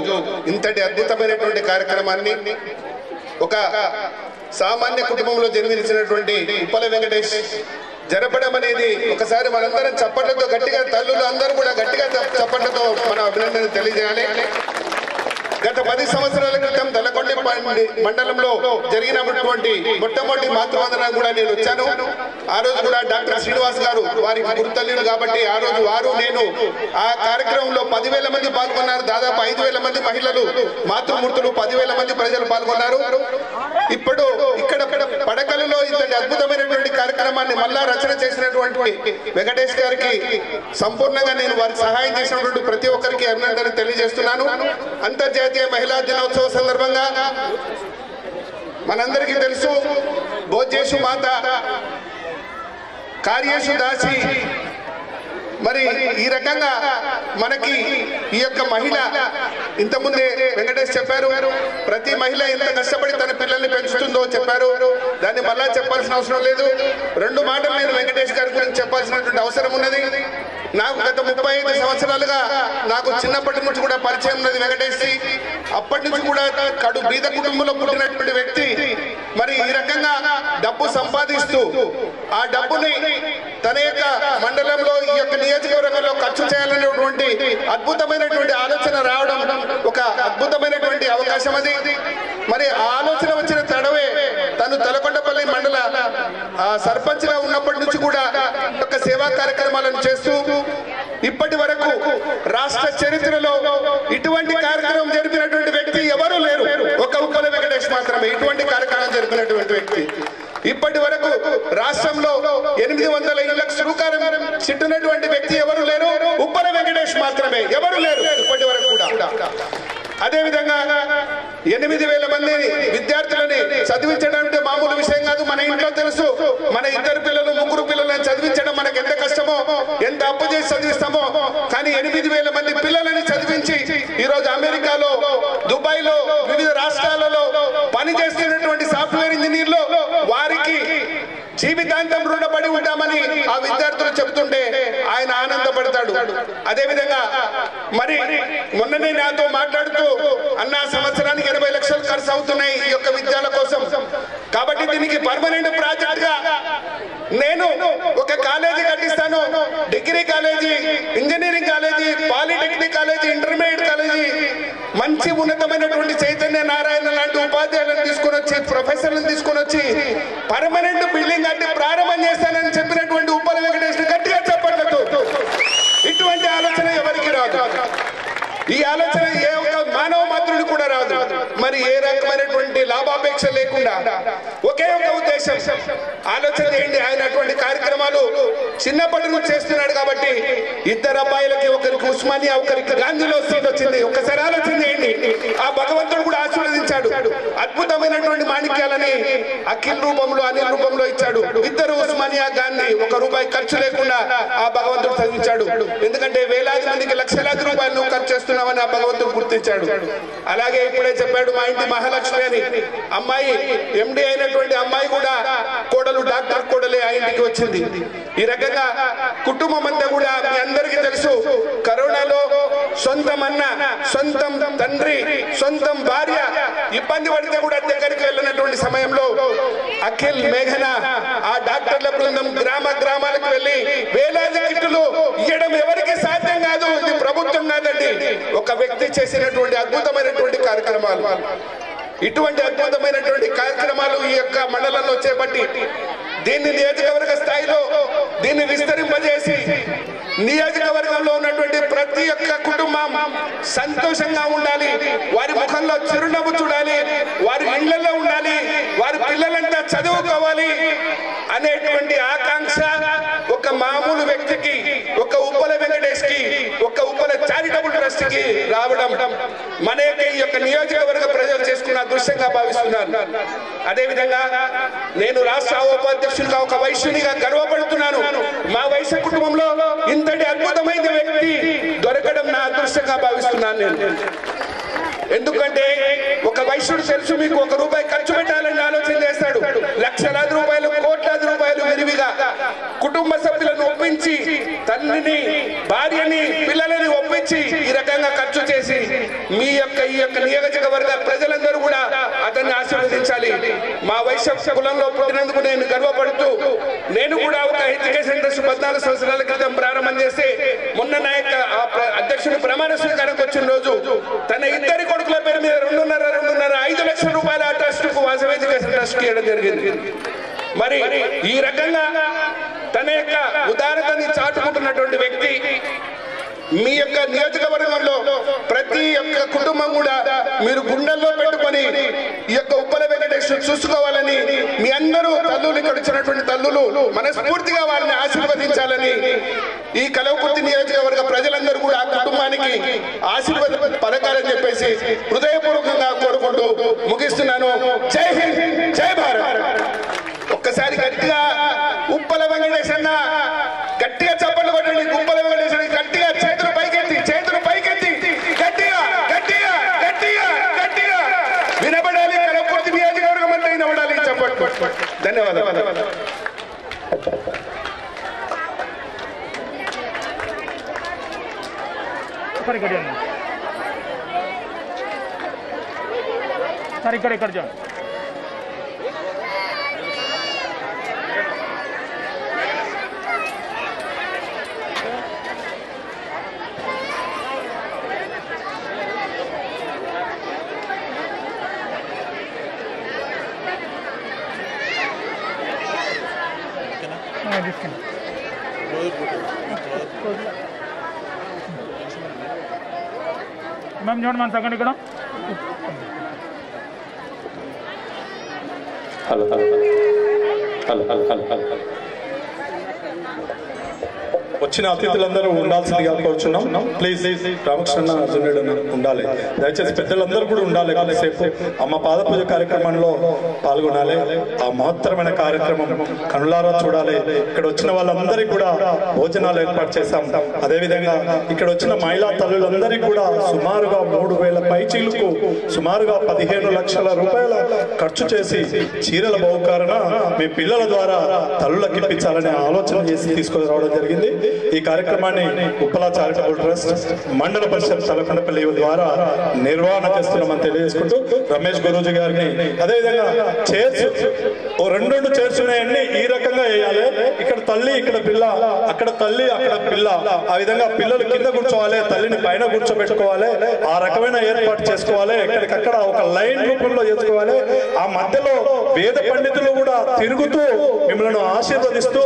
ఇంతటి అద్భుతమైనటువంటి కార్యక్రమాన్ని ఒక సామాన్య కుటుంబంలో జన్మించినటువంటి ఉప్పల వెంకటేష్ జరపడం అనేది ఒకసారి మనందరం చప్పట్లతో గట్టిగా, తల్లులు అందరూ కూడా గట్టిగా చప్పట్లతో మన అభినందన తెలియజేయాలి. గత 10 సంవత్సరాల క్రితం తలకొండ మండలంలో జరిగినటువంటి మొట్టమొదటి మాతృవందన కూడా నేను వచ్చాను. ఆ రోజు కూడా డాక్టర్ శ్రీనివాస్ గారు వారి గురుతల్లిలు కాబట్టి ఆ రోజు వారు నేను ఆ కార్యక్రమంలో 10,000 మంది పాల్గొన్నారు. దాదాపు 5,000 మంది మహిళలు, మాతృమూర్తులు, 10,000 మంది ప్రజలు పాల్గొన్నారు. ఇప్పుడు ఇక్కడ పడకలలో ఇంతటి అద్భుతమైనటువంటి కార్యక్రమాన్ని మళ్ళా రచన చేసినటువంటి వెంకటేష్ గారికి సంపూర్ణంగా నేను వారికి సహాయం చేసినటువంటి ప్రతి ఒక్కరికి అభినందన తెలియజేస్తున్నాను. అంతర్జాతీయ మహిళా దినోత్సవ సందర్భంగా మనందరికీ తెలుసు, భోజ్యేషు మాత కార్యేషు దాసి. మరి ఈ రకంగా మనకి ఈ యొక్క మహిళ, ఇంతకుముందే వెంకటేష్ చెప్పారు, ప్రతి మహిళ ఎంత కష్టపడి తన పిల్లల్ని పెంచుతుందో చెప్పారు. దాన్ని మళ్ళా చెప్పాల్సిన అవసరం లేదు. 2 మాటలు నేను వెంకటేష్ గారి గురించి చెప్పాల్సినటువంటి అవసరం ఉన్నది. నాకు గత 35 సంవత్సరాలుగా నాకు చిన్నప్పటి నుంచి కూడా పరిచయం ఉన్నది వెంకటేష్. అప్పటి నుంచి కూడా కడు బీద కుటుంబంలో పుట్టినటువంటి వ్యక్తి మరి ఈ రకంగా డబ్బు సంపాదిస్తూ ఆ డబ్బుని తన యొక్క మండలంలో, ఈ యొక్క నియోజకవర్గంలో ఖర్చు చేయాలనేటువంటి అద్భుతమైనటువంటి ఆలోచన రావడం ఒక అద్భుతమైనటువంటి అవకాశం అది. మరి ఆ ఆలోచన వచ్చిన తడవే తను తలకొండపల్లి మండల సర్పంచ్ గా ఉన్నప్పటి నుంచి కూడా ఒక సేవా కార్యక్రమాలను చేస్తూ ఇప్పటి వరకు రాష్ట్ర చరిత్రలో ఇటువంటి కార్యక్రమం జరిపినటువంటి వ్యక్తి ఎవరూ లేరు. ఒక ఉప్పల వెంకటేష్ మాత్రమే ఇటువంటి కార్యక్రమం జరిపినటువంటి వ్యక్తి. ఇప్పటి వరకు రాష్ట్రంలో 800 ఇళ్లకు శ్రీకారం చుట్టినటువంటి వ్యక్తి ఎవరు లేరు, ఉప్పల వెంకటేష్ మాత్రమే, ఎవరు లేరు ఇప్పటి వరకు కూడా. అదేవిధంగా 8,000 మంది విద్యార్థులని చదివించడం అంటే మామూలు విషయం కాదు. మన ఇంట్లో తెలుసు, మన 2 పిల్లలు 3 పిల్లలను చదివించడం మనకు ఎంత కష్టమో, ఎంత అప్పు చేసి చదివిస్తామో. కానీ 8,000 మంది పిల్లలని చదివించి ఈరోజు అమెరికాలో, దుబాయ్లో, వివిధ రాష్ట్రాలలో పనిచేస్తున్నటువంటి సాఫ్ట్వేర్ ఇంజనీర్లు వారికి జీవితాంతం రుణపడి ఉంటామని ఆ విద్యార్థులు చెబుతుంటే ఆయన ఆనందపడతాడు. అదేవిధంగా మరి మొన్ననే నాతో మాట్లాడుతూ, అన్న సంవత్సరానికి 80 లక్షలు ఖర్చు అవుతున్నాయి ఈ యొక్క విద్యాల కోసం, కాబట్టి దీనికి పర్మనెంట్ ప్రాజెక్ట్ గా నేను ఒక కాలేజీ కట్టిస్తాను, degree college, engineering college, polytechnic college, intermediate college, మంచి ఉన్నతమైనటువంటి చైతన్య నారాయణ లాంటి ఉపాధ్యాయులను తీసుకొని వచ్చి, ప్రొఫెసర్లను తీసుకొని వచ్చి పర్మనెంట్ బిల్డింగ్ అంటే ప్రారంభం చేస్తానని చెప్పినటువంటి ఉప్పల వెంకటేష్ గట్టిగా చెప్పట్లేదు. ఇటువంటి ఆలోచన ఎవరికి రాదు. ఈ ఆలోచన ఏ ఒక్క మానవ మాత్రుడు కూడా రాదు. మరి ఏ రకమైనటువంటి లాభాపేక్ష లేకుండా ఒకే ఒక ఉద్దేశం ఆలోచన చేయండి. ఆయన అటువంటి కార్యక్రమాలు చిన్నప్పటి నుంచి చేస్తున్నాడు కాబట్టి ఇద్దరు అబ్బాయిలకి, ఒకరికి ఉస్మానియా, ఒకరికి గాంధీలో సీట్ వచ్చింది. ఒక్కసారి ఆలోచన చేయండి. ఆ భగవంతుడు కూడా ఆశీర్వదించాడు. అద్భుతమైనటువంటి మాణిక్యాలని అఖిల్ రూపంలో, అనిల్ రూపంలో ఇచ్చాడు. ఇద్దరు ఉస్మానియా, గాంధీ ₹1 ఖర్చు లేకుండా ఆ భగవంతుడు చదివించాడు. ఎందుకంటే వేలాది మందికి లక్షలాది రూపాయలు ఖర్చు చేస్తున్నామని ఆ భగవంతుడు గుర్తించాడు. అలాగే ఇప్పుడే చెప్పాడు మా ఇంటి మహాలక్ష్మి అని అమ్మాయి, ఎండి అయినటువంటి అమ్మాయి కూడా కోడలు, డాక్టర్ కోడలే ఆ ఇంటికి వచ్చింది. ఈ రకంగా కుటుంబం అంతా కూడా మీ అందరికీ తెలుసు, కరోనాలో సొంతం అన్న, సొంతం తండ్రి, సొంతం భార్య ఇబ్బంది పడితే కూడా దగ్గరికి వెళ్ళినటువంటి సమయంలో అఖిల్, మేఘన, ఆ డాక్టర్ల బృందం గ్రామాలకు వెళ్ళి వేలాది కిట్లు ఇవ్వడం ఎవరికి సాధ్యం కాదు. ఇది ప్రభుత్వం కాదండి, ఒక వ్యక్తి చేసినటువంటి అద్భుతమైనటువంటి కార్యక్రమాలు. ఇటువంటి అద్భుతమైనటువంటి కార్యక్రమాలు ఈ యొక్క మండలంలో చేపట్టి దీన్ని నియోజకవర్గ స్థాయిలో దీన్ని విస్తరింపజేసి నియోజకవర్గంలో ఉన్నటువంటి ప్రతి ఒక్క కుటుంబం సంతోషంగా ఉండాలి, వారి ముఖంలో చిరునవ్వు చూడాలి, వారి ఇళ్లలో ఉండాలి, వారి పిల్లలంతా చదువుకోవాలి అనేటువంటి ఆకాంక్ష ఒక మామూలు వ్యక్తికి, ఒక ఉప్పల వెంకటేష్ కి, ఒక ఉప్పల చారిటబుల్ ట్రస్ట్ కి రావడం మనకి ఈ యొక్క నియోజకవర్గ ప్రజలు చేసుకున్న అదృష్టంగా భావిస్తున్నారు. అదేవిధంగా నేను రాష్ట్ర ఉపాధ్యక్షుడిగా, ఒక వైశ్యునిగా గర్వపడుతున్నాను. మా వైశ్య కుటుంబంలో ఇంతటి అద్భుతమైన వ్యక్తి దొరకడం నా అదృష్టంగా భావిస్తున్నాను నేను. ఎందుకంటే ఒక వైశ్యుడు తెలుసు మీకు, ₹1 ఖర్చు పెట్టాలని ఆలోచన చేస్తాడు. లక్షలాది రూపాయలు, కోట్లాది రూపాయలు విరివిగా కుటుంబ సభ్యులను ఒప్పించి, తల్లిని, భార్యని, పిల్లలని ఒప్పించి ఈ రకంగా ఖర్చు చేసి ఈ యొక్క నియోజకవర్గ ప్రజలందరూ కూడా అతన్ని ఆశీర్వదించాలి. మా వైశ్య కులంలో పుట్టినందుకు నేను గర్వపడుతూ, నేను కూడా ఒక ఎడ్యుకేషన్ ట్రస్ట్ 14 సంవత్సరాల క్రితం ప్రారంభం చేస్తే మొన్న నా యొక్క అధ్యక్షుడు ప్రమాణ స్వీకారానికి వచ్చిన రోజు తన ఇద్దరి కొడుకుల పేరు మీద 2.5 లక్షల రూపాయల ఆ ట్రస్ట్ కు, వాసవి ఎడ్యుకేషన్ ట్రస్ట్ కి ఇవ్వడం జరిగింది. మరి ఈ రకంగా తన యొక్క ఉదారతని చాటుకుంటున్నటువంటి వ్యక్తి మీ యొక్క నియోజకవర్గంలో ప్రతి ఒక్క కుటుంబం కూడా మీరు గుండెల్లో పెట్టుకొని ఈ యొక్క ఉప్పల వెంకటేశ్వర చూసుకోవాలని, మీ అందరూ తల్లులు, ఇక్కడ వచ్చినటువంటి తల్లులు మనస్ఫూర్తిగా వారిని ఆశీర్వదించాలని ఈ కలవకుర్తి నియోజకవర్గ ప్రజలందరూ కూడా ఆ కుటుంబానికి ఆశీర్వాద పలకాలని చెప్పేసి హృదయపూర్వకంగా కోరుకుంటూ ముగిస్తున్నాను. జై హింద్, జై భారత్. ఒక్కసారి గట్టిగా ఉప్పల వెంకటేశ్ అన్న గట్టిగా చప్పట్లు కొట్టండి. ఉప్పల వెంకటేశ్ గట్టిగా చేతులు పైకెత్తి, చేతులు పైకెత్తి గట్టిగా గట్టిగా గట్టిగా గట్టిగా వినబడాలి. కలవకుర్తి నియోజకవర్గం అంతా వినబడాలి చప్పట్లు. ధన్యవాదాలు. सर ఇక్కడ जाओ. मैम जोड़ मन सगंड ఇక్కడ hello hello hello hello hello hello వచ్చిన అతిథులందరూ ఉండాల్సిందిగా కోరుచున్నాం. ప్లీజ్ రామకృష్ణ అర్జునుడు ఉండాలి. దయచేసి పెద్దలందరూ కూడా ఉండాలి. కాసేపు అమ్మ పాద పూజ కార్యక్రమంలో పాల్గొనాలి. ఆ మహత్తరమైన కార్యక్రమం కనులారా చూడాలి. ఇక్కడ వచ్చిన వాళ్ళందరికీ కూడా భోజనాలు ఏర్పాటు చేశాం. అదేవిధంగా ఇక్కడ వచ్చిన మహిళా తల్లులందరికీ కూడా సుమారుగా 3000 పైచీలకు సుమారుగా 15 లక్షల రూపాయల ఖర్చు చేసి చీరల బహుకరణ మీ పిల్లల ద్వారా తల్లులకు ఇప్పించాలనే ఆలోచన చేసి తీసుకురావడం జరిగింది. ఈ కార్యక్రమాన్ని ఉప్పల చారిటబుల్ ట్రస్ట్ మండల పరిషత్ తలకొండపల్లి ద్వారా నిర్వహణ చేస్తున్నామని తెలియజేసుకుంటూ రమేష్ గురూజీ గారిని, అదేవిధంగా చైర్స్ 2 చైర్స్ ఉన్నాయండి. ఈ రకంగా వేయాలి. ఇక్కడ తల్లి, ఇక్కడ పిల్ల, అక్కడ తల్లి, అక్కడ పిల్ల, ఆ విధంగా పిల్లలు కింద కూర్చోవాలి, తల్లిని పైన కూర్చోబెట్టుకోవాలి. ఆ రకమైన ఏర్పాటు చేసుకోవాలి. ఎక్కడికక్కడ ఒక లైన్ రూపంలో చేసుకోవాలి. ఆ మధ్యలో వేద పండితులు కూడా తిరుగుతూ మిమ్మల్ని ఆశీర్వదిస్తూ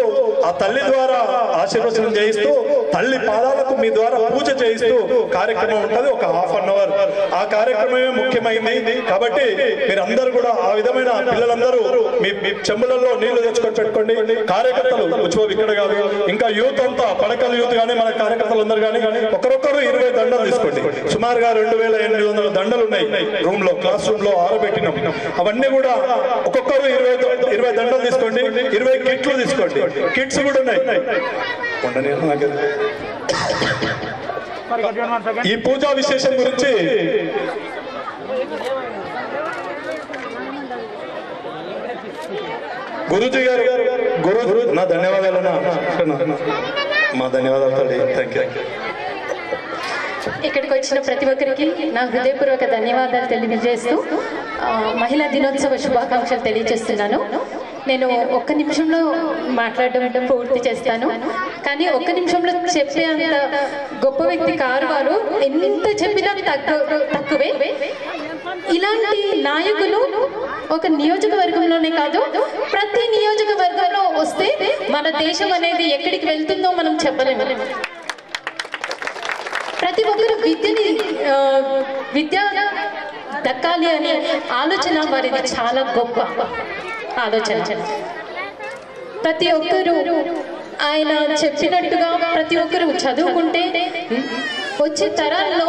ఆ తల్లి ద్వారా ఆశీర్వచనం చేయిస్తూ తల్లి పాదాలకు మీ ద్వారా పూజ చేయిస్తూ కార్యక్రమం ఉంటుంది. ఒక హాఫ్ అన్ అవర్ ఆ కార్యక్రమమే ముఖ్యమైంది. కాబట్టి మీరందరూ కూడా ఆ విధమైన పిల్లలందరూ మీ చెంబులలో నీళ్లు తెచ్చుకొని పెట్టుకోండి. కార్యకర్తలు ఉత్సవం ఇక్కడ కాదు, ఇంకా యూత్ అంతా పడకల యూత్ కానీ మన కార్యకర్తలందరూ కానీ ఒకరొకరు 20 దండలు తీసుకోండి. సుమారుగా 2800 దండలు ఉన్నాయి రూమ్ లో, క్లాస్ రూమ్ లో ఆరబెట్టినాం. అవన్నీ కూడా ఒక్కొక్కరు 20 దండలు తీసుకోండి. 20 కిట్లు తీసుకోండి. కిట్స్ కూడా ఉన్నాయి. ఈ పూజా విశేషం గురించి గురూజీ గారు గురు నా ధన్యవాదాలు. మా ధన్యవాదాలు తల్లి. Thank you. ఇక్కడికి వచ్చిన ప్రతి ఒక్కరికి నా హృదయపూర్వక ధన్యవాదాలు తెలియజేస్తూ మహిళా దినోత్సవ శుభాకాంక్షలు తెలియజేస్తున్నాను. నేను ఒక్క నిమిషంలో మాట్లాడడం పూర్తి చేస్తాను, కానీ ఒక్క నిమిషంలో చెప్పే అంత గొప్ప వ్యక్తి కారు వారు. ఎంత చెప్పినా తక్కువే. ఇలాంటి నాయకులు ఒక నియోజకవర్గంలోనే కాదు, ప్రతి నియోజకవర్గంలో వస్తే మన దేశం అనేది ఎక్కడికి వెళ్తుందో మనం చెప్పలేము. ప్రతి ఒక్కరు విద్య దక్కాలి అనే ఆలోచన వారిది చాలా గొప్ప ఆలోచన. ప్రతి ఒక్కరు ఆయన చెప్పినట్టుగా ప్రతి ఒక్కరు చదువుకుంటే వచ్చే తరాల్లో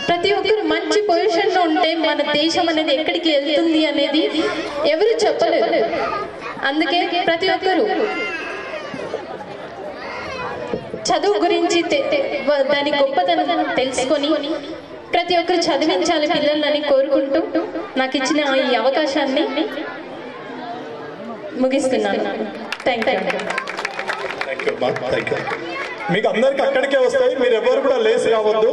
ప్రతి ఒక్కరు మంచి పొజిషన్ లో ఉంటే మన దేశం అనేది ఎక్కడికి వెళ్తుంది అనేది ఎవరు చెప్పలేరు. అందుకే ప్రతి ఒక్కరు చదువు గురించి దాని గొప్పతనం తెలుసుకొని ప్రతి ఒక్కరు చదివించాలి పిల్లలని కోరుకుంటూ నాకు ఇచ్చిన ఈ అవకాశాన్ని ముగిస్తున్నాను. Thank you. మీకు అందరికి అక్కడికే వస్తాయి. మీరు ఎవరు కూడా లేసి రావద్దు.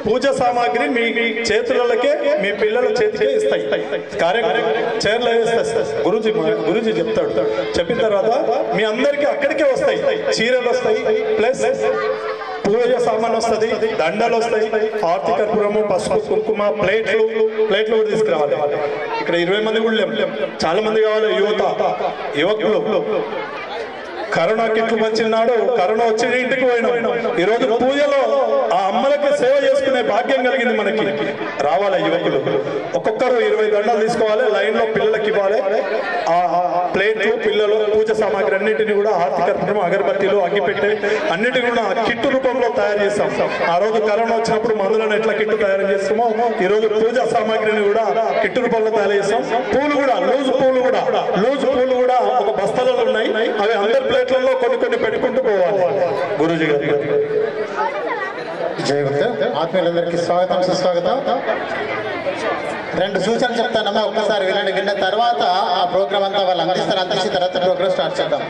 పూజ సామాగ్రి మీ చేతులకే మీ పిల్లల చేతికే ఇస్తాయి. కార్యక్రమం చైర్లో వేస్తాయి. గురూజీ చెప్తాడు. చెప్పిన తర్వాత మీ అందరికి అక్కడికే వస్తాయి. చీరలు వస్తాయి, ప్లస్ పూజ సామాన్ వస్తుంది, దండలు వస్తాయి, ఆర్తి కర్పూరము, పసుపు, కుంకుమ, ప్లేట్లు కూడా తీసుకురావాలి. ఇక్కడ 20 మంది కూడా లేము, చాలా మంది కావాలి. యువకులు కరోనా కిట్లు పంచినాడు. కరోనా వచ్చి ఇంటికి పోయినాం. ఈరోజు పూజలో ఆ అమ్మలకి సేవ చేసుకునే భాగ్యం కలిగింది మనకి. రావాలి యువకులు. ఒక్కొక్కరు 20 దండలు తీసుకోవాలి. లైన్ లో పిల్లలకి ఇవ్వాలి. ఆ ప్లేట్లు, పిల్లలు, పూజ సామాగ్రి అన్నింటినీ కూడా ఆర్తికర్పణం, అగరబత్తీలు, అగ్గిపెట్టె అన్నిటిని కూడా కిట్టు రూపంలో తయారు చేస్తాం. ఆ రోజు కరోనా వచ్చినప్పుడు మందులను ఎట్లా కిట్టు తయారు చేస్తామో ఈ రోజు పూజా సామాగ్రిని కూడా కిట్టు రూపంలో తయారు చేస్తాం. పూలు కూడా లూజ్ పూలు కూడా ఒక బస్తాలలో ఉన్నాయి. అవి అందరి ప్లేట్లలో కొన్ని పెట్టుకుంటూ పోవాలి. గురూజీ గారు జై గురు. ఆత్మీయులందరికీ స్వాగతం, సుస్వాగతం. 2 సూచనలు చెప్తానమ్మా, ఒక్కసారి వినండి. విన్న తర్వాత ఆ ప్రోగ్రామ్ అంతా వాళ్ళు అందిస్తారు. అందించిన తర్వాత ప్రోగ్రామ్ స్టార్ట్ చేద్దాం.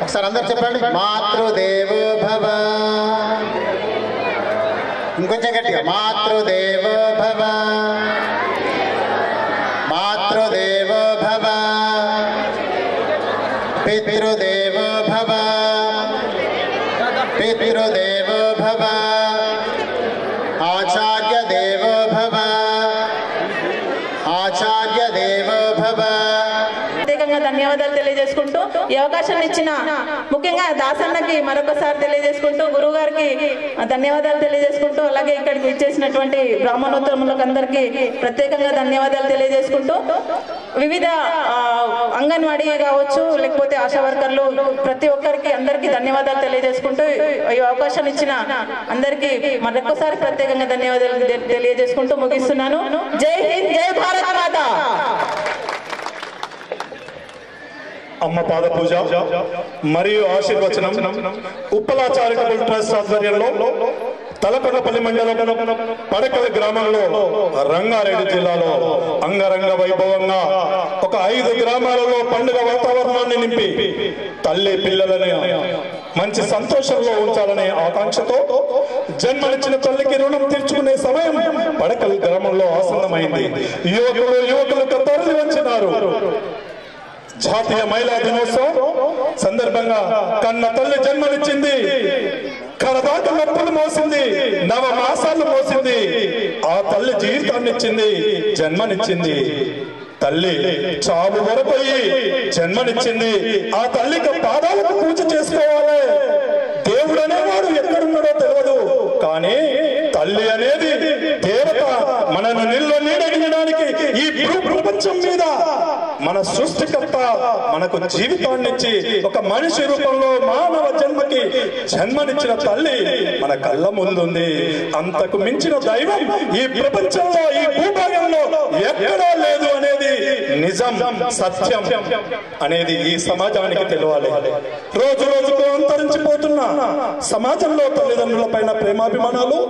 ఒకసారి అందరు చెప్పండి. మాతృదేవో భవ. ఇంకొంచెం గట్టిగా. మాతృదేవో భవ, మాతృదేవో భవ, పితృదేవో భవ, పితృదేవో భవ, ఆచార్య దేవో భవ, ఆచార్య దేవో భవ. ప్రత్యేకంగా ధన్యవాదాలు తెలియజేసుకుంటూ ఈ అవకాశం ఇచ్చిన ముఖ్యంగా దాసన్నకి మరొకసారి తెలియజేసుకుంటూ, గురువు గారికి ధన్యవాదాలు తెలియజేసుకుంటూ, అలాగే ఇక్కడికి ఇచ్చేసినటువంటి బ్రాహ్మణోత్తములకు అందరికీ ప్రత్యేకంగా ధన్యవాదాలు తెలియజేసుకుంటూ, వివిధ అంగన్వాడీ కావచ్చు, లేకపోతే ఆశా వర్కర్లు, ప్రతి ఒక్కరికి అందరికీ ధన్యవాదాలు తెలియజేసుకుంటూ ఈ అవకాశం ఇచ్చిన అందరికీ మరొకసారి ప్రత్యేకంగా ధన్యవాదాలు తెలియజేసుకుంటూ ముగిస్తున్నాను. జై హింద్, జై భారత్ మాత. అమ్మ పాద పూజ మరియు ఆశీర్వచనం ఉప్పల చారిటబుల్ ట్రస్ట్ ఆధ్వర్యంలో తలకొండపల్లి మండలం పడకల గ్రామంలో రంగారెడ్డి జిల్లాలో అంగరంగ వైభవంగా ఒక 5 గ్రామాలలో పండుగ వాతావరణాన్ని నింపి తల్లి పిల్లలని మంచి సంతోషంలో ఉంచాలనే ఆకాంక్షతో జన్మనిచ్చిన తల్లికి రుణం తీర్చుకునే సమయం పడకల గ్రామంలో ఆసన్నమైంది. యువకులు తరలి వచ్చినారు. జాతీయ మహిళా దినోత్సవం సందర్భంగా కన్న తల్లి జన్మనిచ్చింది, కరదాక నొప్పులు మోసింది, 9 మాసాలు మోసింది. ఆ తల్లి జీవితాన్ని ఇచ్చింది, జన్మనిచ్చింది. తల్లి చావు వరకు జన్మనిచ్చింది. ఆ తల్లికి పాదాలకు పూజ చేసుకోవాలి. దేవుడు అనేవాడు ఎక్కడున్నాడో తెలియదు, కానీ తల్లి అనేది దేవత మనను నీడడానికి ఈ ప్రపంచం మీద మన సృష్టికర్త మనకు జీవితాన్ని ఇచ్చి ఒక మనిషి రూపంలో మానవ జన్మకి జన్మనిచ్చిన తల్లి మన కళ్ళ ముందుంది. అంతకు మించిన దైవం ఈ ప్రపంచంలో ఈ భూభాగంలో ఎక్కడా లేదు అనేది నిజం, సత్యం అనేది ఈ సమాజానికి తెలియాలి. రోజు రోజుకు అంతరించిపోతున్న సమాజంలో తల్లిదండ్రుల పైన ప్రేమాభిమానాలు,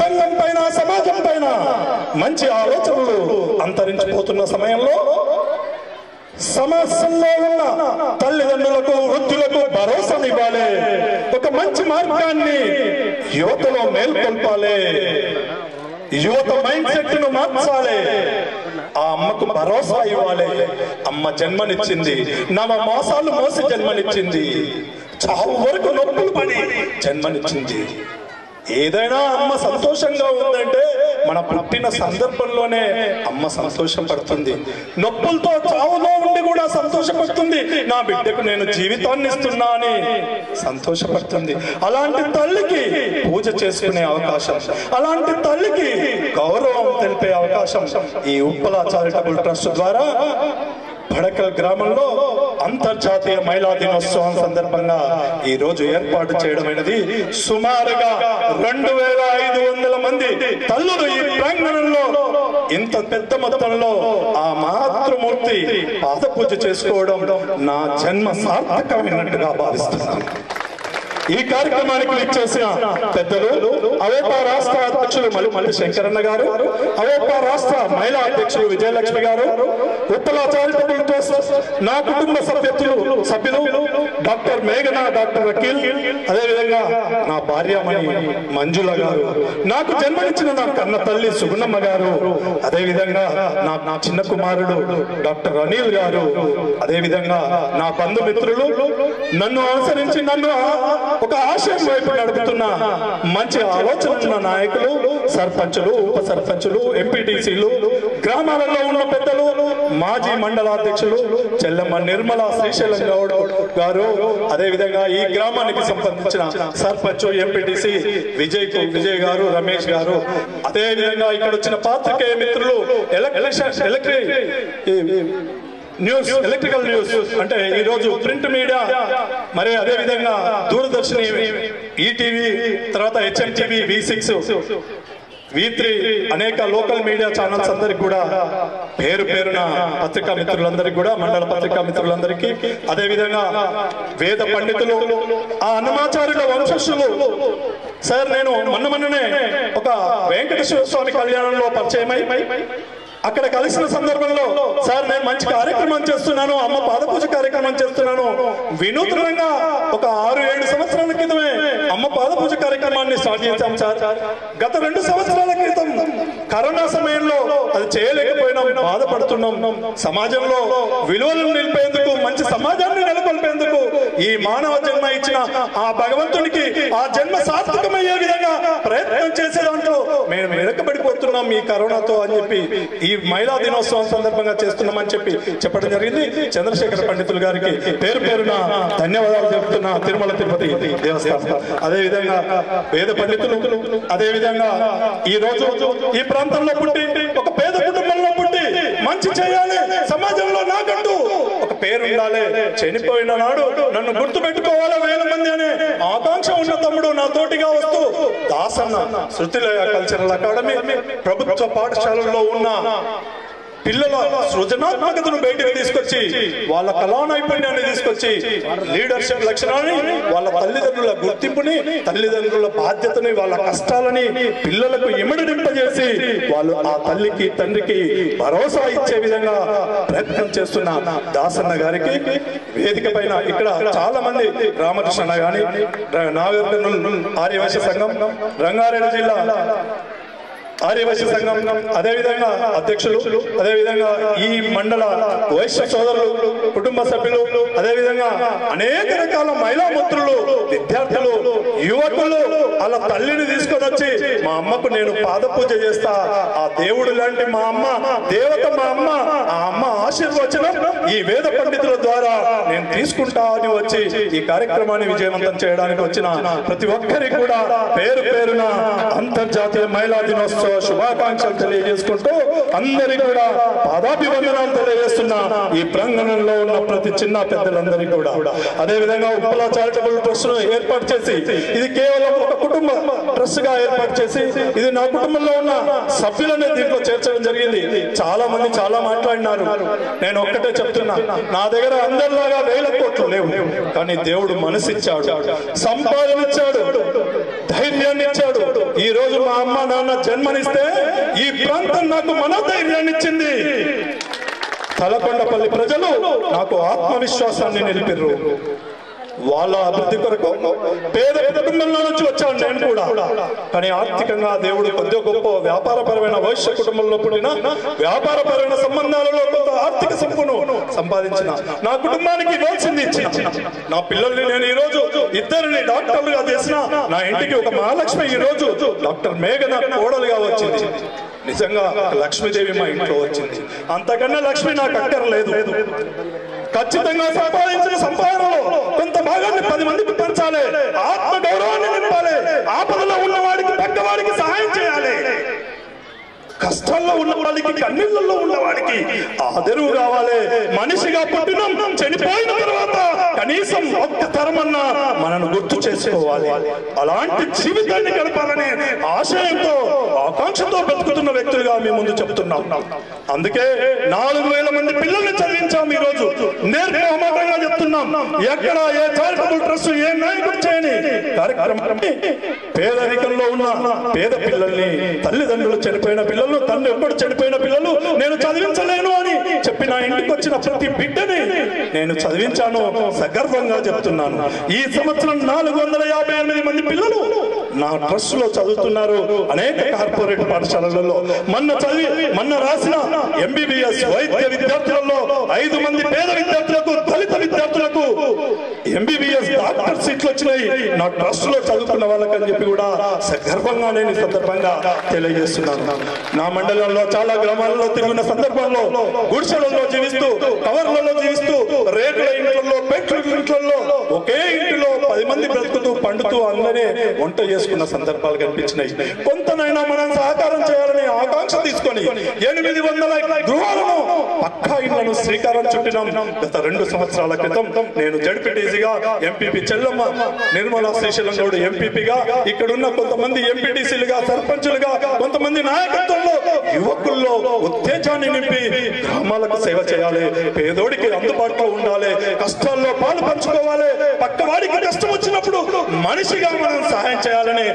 సంఘం పైన, సమాజం పైన మంచి ఆలోచనలు అంతరించిపోతున్న సమయంలో సమాజంలో ఉన్న తల్లిదండ్రులకు, వృద్ధులకు భరోసానివ్వాలి. ఒక మంచి మార్గాన్ని యువతలో మేల్కొల్పాలి. యువత మైండ్ సెట్ ను మార్చాలి. ఆ అమ్మకు భరోసా ఇవ్వాలి. అమ్మ జన్మనిచ్చింది, నవ మాసాలు మోసి జన్మనిచ్చింది, చావు వరకు నొప్పులు పడి జన్మనిచ్చింది. ఏదైనా అమ్మ సంతోషంగా ఉందంటే మన పుట్టిన సందర్భంలోనే అమ్మ సంతోషం పడుతుంది. నొప్పులతో చావులో ఉండి కూడా సంతోషపడుతుంది. నా బిడ్డకు నేను జీవితాన్ని ఇస్తున్నా అని సంతోషపడుతుంది. అలాంటి తల్లికి పూజ చేసుకునే అవకాశం, అలాంటి తల్లికి గౌరవం తెలిపే అవకాశం ఈ ఉప్పల చారిటబుల్ ట్రస్ట్ ద్వారా భడకల్ గ్రామంలో అంతర్జాతీయ మహిళా దినోత్సవం సందర్భంగా ఈ రోజు ఏర్పాటు చేయడమైనది. సుమారుగా 2500 మంది తల్లులు ఈ ప్రాంగణంలో ఇంత పెద్ద మొత్తంలో ఆ మాతృమూర్తి పాద పూజ చేసుకోవడం నా జన్మ సార్థకమైనట్టుగా భావిస్తున్నాను. ఈ కార్యక్రమానికి ఇచ్చేసిన పెద్దలు అవోపా రాష్ట్ర అధ్యక్షులు మల్లి శంకరన్న గారు, అవోపా రాష్ట్ర మహిళా అధ్యక్షులు విజయలక్ష్మి గారు, ఉప్పల చారిటబుల్ ట్రస్ట్ నా కుటుంబ సభ్యులు డాక్టర్ మేఘన, డాక్టర్ అఖిల్, అదేవిధంగా నా భార్యమణి మంజుల గారు, నాకు జన్మనిచ్చిన నా కన్న తల్లి సుగుణమ్మ గారు, అదేవిధంగా నా చిన్న కుమారుడు డాక్టర్ అనిల్ గారు, అదేవిధంగా నా బంధుమిత్రులు, నన్ను అనుసరించి నన్ను ఒక ఆశయం వైపు నడుపుతున్న మంచి ఆలోచన ఉన్న నాయకులు, సర్పంచులు, ఉప సర్పంచులు, ఎంపీటీసీలు, గ్రామాలలో ఉన్న పెద్దలు, మాజీ మండలాధ్యక్షులు చెల్లెమ్మ నిర్మల శ్రీశైలం గౌడ్ గారు, అదేవిధంగా ఈ గ్రామానికి సంబంధించిన సర్పంచ్, ఎంపీటీసీ విజయ్ గారు, రమేష్ గారు, అదేవిధంగా ఇక్కడ వచ్చిన పాత్రికేయ మిత్రులు, ఎలక్ట్రికల్ న్యూస్ అంటే ఈ రోజు ప్రింట్ మీడియా, మరి అదే విధంగా దూరదర్శని, ఈటీవీ, తర్వాత హెచ్ఎంటీవీ, V6, V3 అనేక లోకల్ మీడియా ఛానల్స్ అందరికి కూడా పేరు పేరున పత్రికా మిత్రులందరికీ కూడా, మండల పత్రికా మిత్రులందరికీ, అదే విధంగా వేద పండితులు, ఆ అన్నమాచార్యుల వంశస్థులు. సార్ నేను మొన్ననే ఒక వెంకటేశ్వర స్వామి కళ్యాణంలో పరిచయమై అక్కడ కలిసిన సందర్భంలో సార్ నేను మంచి కార్యక్రమం చేస్తున్నాను, అమ్మ పాదపూజ కార్యక్రమం చేస్తున్నాను, వినూత్నంగా ఒక 6-7 సంవత్సరాల క్రితమే అమ్మ పాదపూజ కార్యక్రమాన్ని స్టార్ట్ చేశాం సార్. గత 2 సంవత్సరాల క్రితం కరోనా సమయంలో అది చేయలేకపోయినాం, బాధపడుతున్నాం. సమాజంలో విలువలను నిలిపేందుకు, మంచి సమాజాన్ని నెలకొల్పేందుకు ఈ మానవ జన్మ ఇచ్చిన ఆ భగవంతునికి ఆ జన్మ సార్థకమయ్యే విధంగా ప్రయత్నం చేసే దాంట్లో మేము వెనకబడిపోతున్నాం ఈ కరోనాతో అని చెప్పి ఈ మహిళా దినోత్సవం సందర్భంగా చేస్తున్నామని చెప్పడం జరిగింది. చంద్రశేఖర పండితులు గారికి పేరు పేరున ధన్యవాదాలు చెబుతున్నా. తిరుమల తిరుపతి దేవస్థానం, అదేవిధంగా వేద పండితులు, అదేవిధంగా ఈ రోజు ఈ ప్రాంతంలో పుట్టి ఒక పేద కుటుంబంలో పుట్టి మంచి చేయాలి, సమాజంలో నాకంటూ ఒక పేరు ఉండాలి, చనిపోయిన నాడు నన్ను గుర్తు పెట్టుకోవాలా 1000 మంది అనే ఆకాంక్ష ఉన్న తమ్ముడు నా తోటిగా వస్తూ దాసన్న శృతిలయ కల్చరల్ అకాడమీ ప్రభుత్వ పాఠశాలల్లో ఉన్న పిల్లల సృజనాత్మకతను బయటకు తీసుకొచ్చి, వాళ్ళ కళా నైపుణ్యాన్ని తీసుకొచ్చి, లీడర్షిప్ లక్షణాన్ని, వాళ్ళ తల్లిదండ్రుల గుర్తింపుని, తల్లిదండ్రుల బాధ్యతని, వాళ్ళ కష్టాలని పిల్లలకు ఇమిడింపజేసి వాళ్ళు ఆ తల్లికి తండ్రికి భరోసా ఇచ్చే విధంగా ప్రయత్నం చేస్తున్న దాసన్న గారికి వేదిక పైన ఇక్కడ చాలా మంది, రామకృష్ణ గాని, నాగర్కర్నూలు ఆర్యవైశ్య సంఘం, రంగారెడ్డి జిల్లా ఆర్యవైశ్య సంఘం, అదేవిధంగా అధ్యక్షులు, అదేవిధంగా ఈ మండల వైశ్య సోదరులు, కుటుంబ సభ్యులు, అదేవిధంగా అనేక రకాల మహిళా మిత్రులు, విద్యార్థులు, యువకులు వాళ్ళ తల్లిని తీసుకొని వచ్చి మా అమ్మకు నేను పాద పూజ చేస్తా. ఆ దేవుడు లాంటి మా అమ్మ, దేవత మా అమ్మ, ఆ అమ్మ ఆశీర్వచనం ఈ వేద పండితుల ద్వారా నేను తీసుకుంటా అని వచ్చి ఈ కార్యక్రమాన్ని విజయవంతం చేయడానికి వచ్చిన ప్రతి ఒక్కరికి కూడా పేరు పేరున అంతర్జాతీయ మహిళా దినోత్సవ శుభాకాంక్షలు తెలియజేసుకుంటూ అందరికీ కూడా పాదాభివందనాలు తెలియజేస్తున్నా ఈ ప్రాంగణంలో ఉన్న ప్రతి చిన్న పెద్దలందరికీ కూడా. అదే విధంగా ఉప్పల చారిటబుల్ ట్రస్ట్ ను ఏర్పాటు చేసి ఇది కేవలం ఒక కుటుంబ ట్రస్ట్ గా ఏర్పాటు చేసి ఇది నా కుటుంబంలో ఉన్న సభ్యులనే దీంట్లో చేర్చడం జరిగింది. చాలా మంది చాలా మాట్లాడినారు. నేను ఒక్కటే చెప్తున్నా, నా దగ్గర అందరిలాగా 1000 కోట్లు లేవు, కానీ దేవుడు మనసిచ్చాడు, సంపాదన ఇచ్చాడు, ధైర్యాన్ని ఇచ్చాడు. ఈ రోజు మా అమ్మ నాన్న జన్మనిస్తే ఈ ప్రాంతం నాకు మనోధైర్యాన్ని ఇచ్చింది. తలకొండపల్లి ప్రజలు నాకు ఆత్మవిశ్వాసాన్ని నిలిపిర్రు. వాళ్ళ అభివృద్ధి కొరకు పేద కుటుంబంలో నుంచి వచ్చాను నేను కూడా. కానీ ఆర్థికంగా దేవుడు కొద్ది గొప్ప వ్యాపారపరమైన వైశ్య కుటుంబంలో పుట్టిన వ్యాపారపరమైన సంబంధాలలో కొంత ఆర్థిక సంపను సంపాదించిన నా కుటుంబానికి ఇవ్వాల్సింది ఇచ్చిన. నా పిల్లల్ని నేను ఈ రోజు 2 డాక్టర్లుగా చేసిన. నా ఇంటికి ఒక మహాలక్ష్మి ఈ రోజు డాక్టర్ మేఘన కోడలుగా వచ్చింది. నిజంగా లక్ష్మీదేవి మా ఇంట్లో వచ్చింది. అంతకన్నా లక్ష్మి నాకు అక్కర్లేదు. ఖచ్చితంగా సంపాదించిన సంపాదనలో కొంత భాగాన్ని 10 మందికి పంచాలి, ఆత్మ గౌరవాన్ని నింపాలి, ఆపదలో ఉన్న వాడికి పెద్దవాడికి సహాయం చేయాలి, కష్టాల్లో ఉన్న వాళ్ళకి కన్నీళ్ళల్లో ఉన్న వాడికి ఆదరవు కావాలి. మనిషిగా పుట్టినాం, చనిపోయిన తర్వాత కనీసం ఒక్క తరమన్నా మనను గుర్తు చేసుకోవాలి. అలాంటి జీవితాన్ని గడపాలనే ఆశయంతో ఆకాంక్షతో బ్రతుకుతున్న వ్యక్తులుగా మీ ముందు చెప్తున్నాం. అందుకే 4000 మంది పిల్లల్ని చదివించాం. ఈ రోజు నిర్మోహమాటంగా చెప్తున్నాం, ఎక్కడ ఏ చారిటబుల్ ట్రస్ట్ ఏ నాయకుడు చేయని కార్యక్రమం. పేదరికంలో ఉన్న పేద పిల్లల్ని, తల్లిదండ్రులు చనిపోయిన పిల్లలు, తండ్రి ఎప్పుడు చనిపోయిన పిల్లలు నేను చదివించలేను అని చెప్పి నా ఇంటికి వచ్చిన ప్రతి బిడ్డని నేను చదివించాను. సగర్వంగా చెప్తున్నాను. ఈ సంవత్సరం 458 మంది పిల్లలు నా ట్రస్ట్ లో చదువుతున్నారు. అనేక కార్పొరేట్ పాఠశాలలలో మొన్న రాసిన MBBS వైద్య విద్యార్థులలో 5 మంది పేద విద్యార్థులకు, దళిత విద్యార్థులకు MBBS డాక్టర్ సీట్లు వచ్చినాయి నా ట్రస్ట్ లో చదువుకున్న వాళ్ళకని చెప్పి కూడా సగర్వంగా నేను ఈ సందర్భంగా తెలియజేస్తున్నాను. నా మండలంలో చాలా గ్రామాలలో తిరిగిన సందర్భంలో గుడిసెలలో జీవిస్తూ, కవర్లలో జీవిస్తూ, రేకుల ఇంట్లో, పెట్ల ఇంట్లో, ఒకే ఇంటిలో 10 మంది బ్రతుకుతూ పండుతూ అందరే వంట చేసుకున్న సందర్భాలు కనిపించినాయి. కొంతనైనా మనం సహకారం చేయాలని ఆకాంక్ష తీసుకొని 800 గృహాలను, పక్కా ఇళ్లను శ్రీకారం చుట్టినాం. గత 2 సంవత్సరాల క్రితం నేను జడ్పీటీసీగా, ఎంపీపీ చెల్లమ్మ నిర్మలా శ్రీశైలం గౌడ్ ఎంపీపీగా, ఇక్కడున్న కొంతమంది ఎంపీటీసీలుగా, సర్పంచులుగా, కొంతమంది నాయకత్వంలో యువకుల్లో ఉత్తేజాన్ని నింపి గ్రామాలకు సేవ చేయాలి, పేదోడికి అందుబాటులో ఉండాలి, కష్టాల్లో పాలు పంచుకోవాలి, పక్కవాడికి కష్టం వచ్చినప్పుడు మనిషిగా మనం సహాయం చేయాలని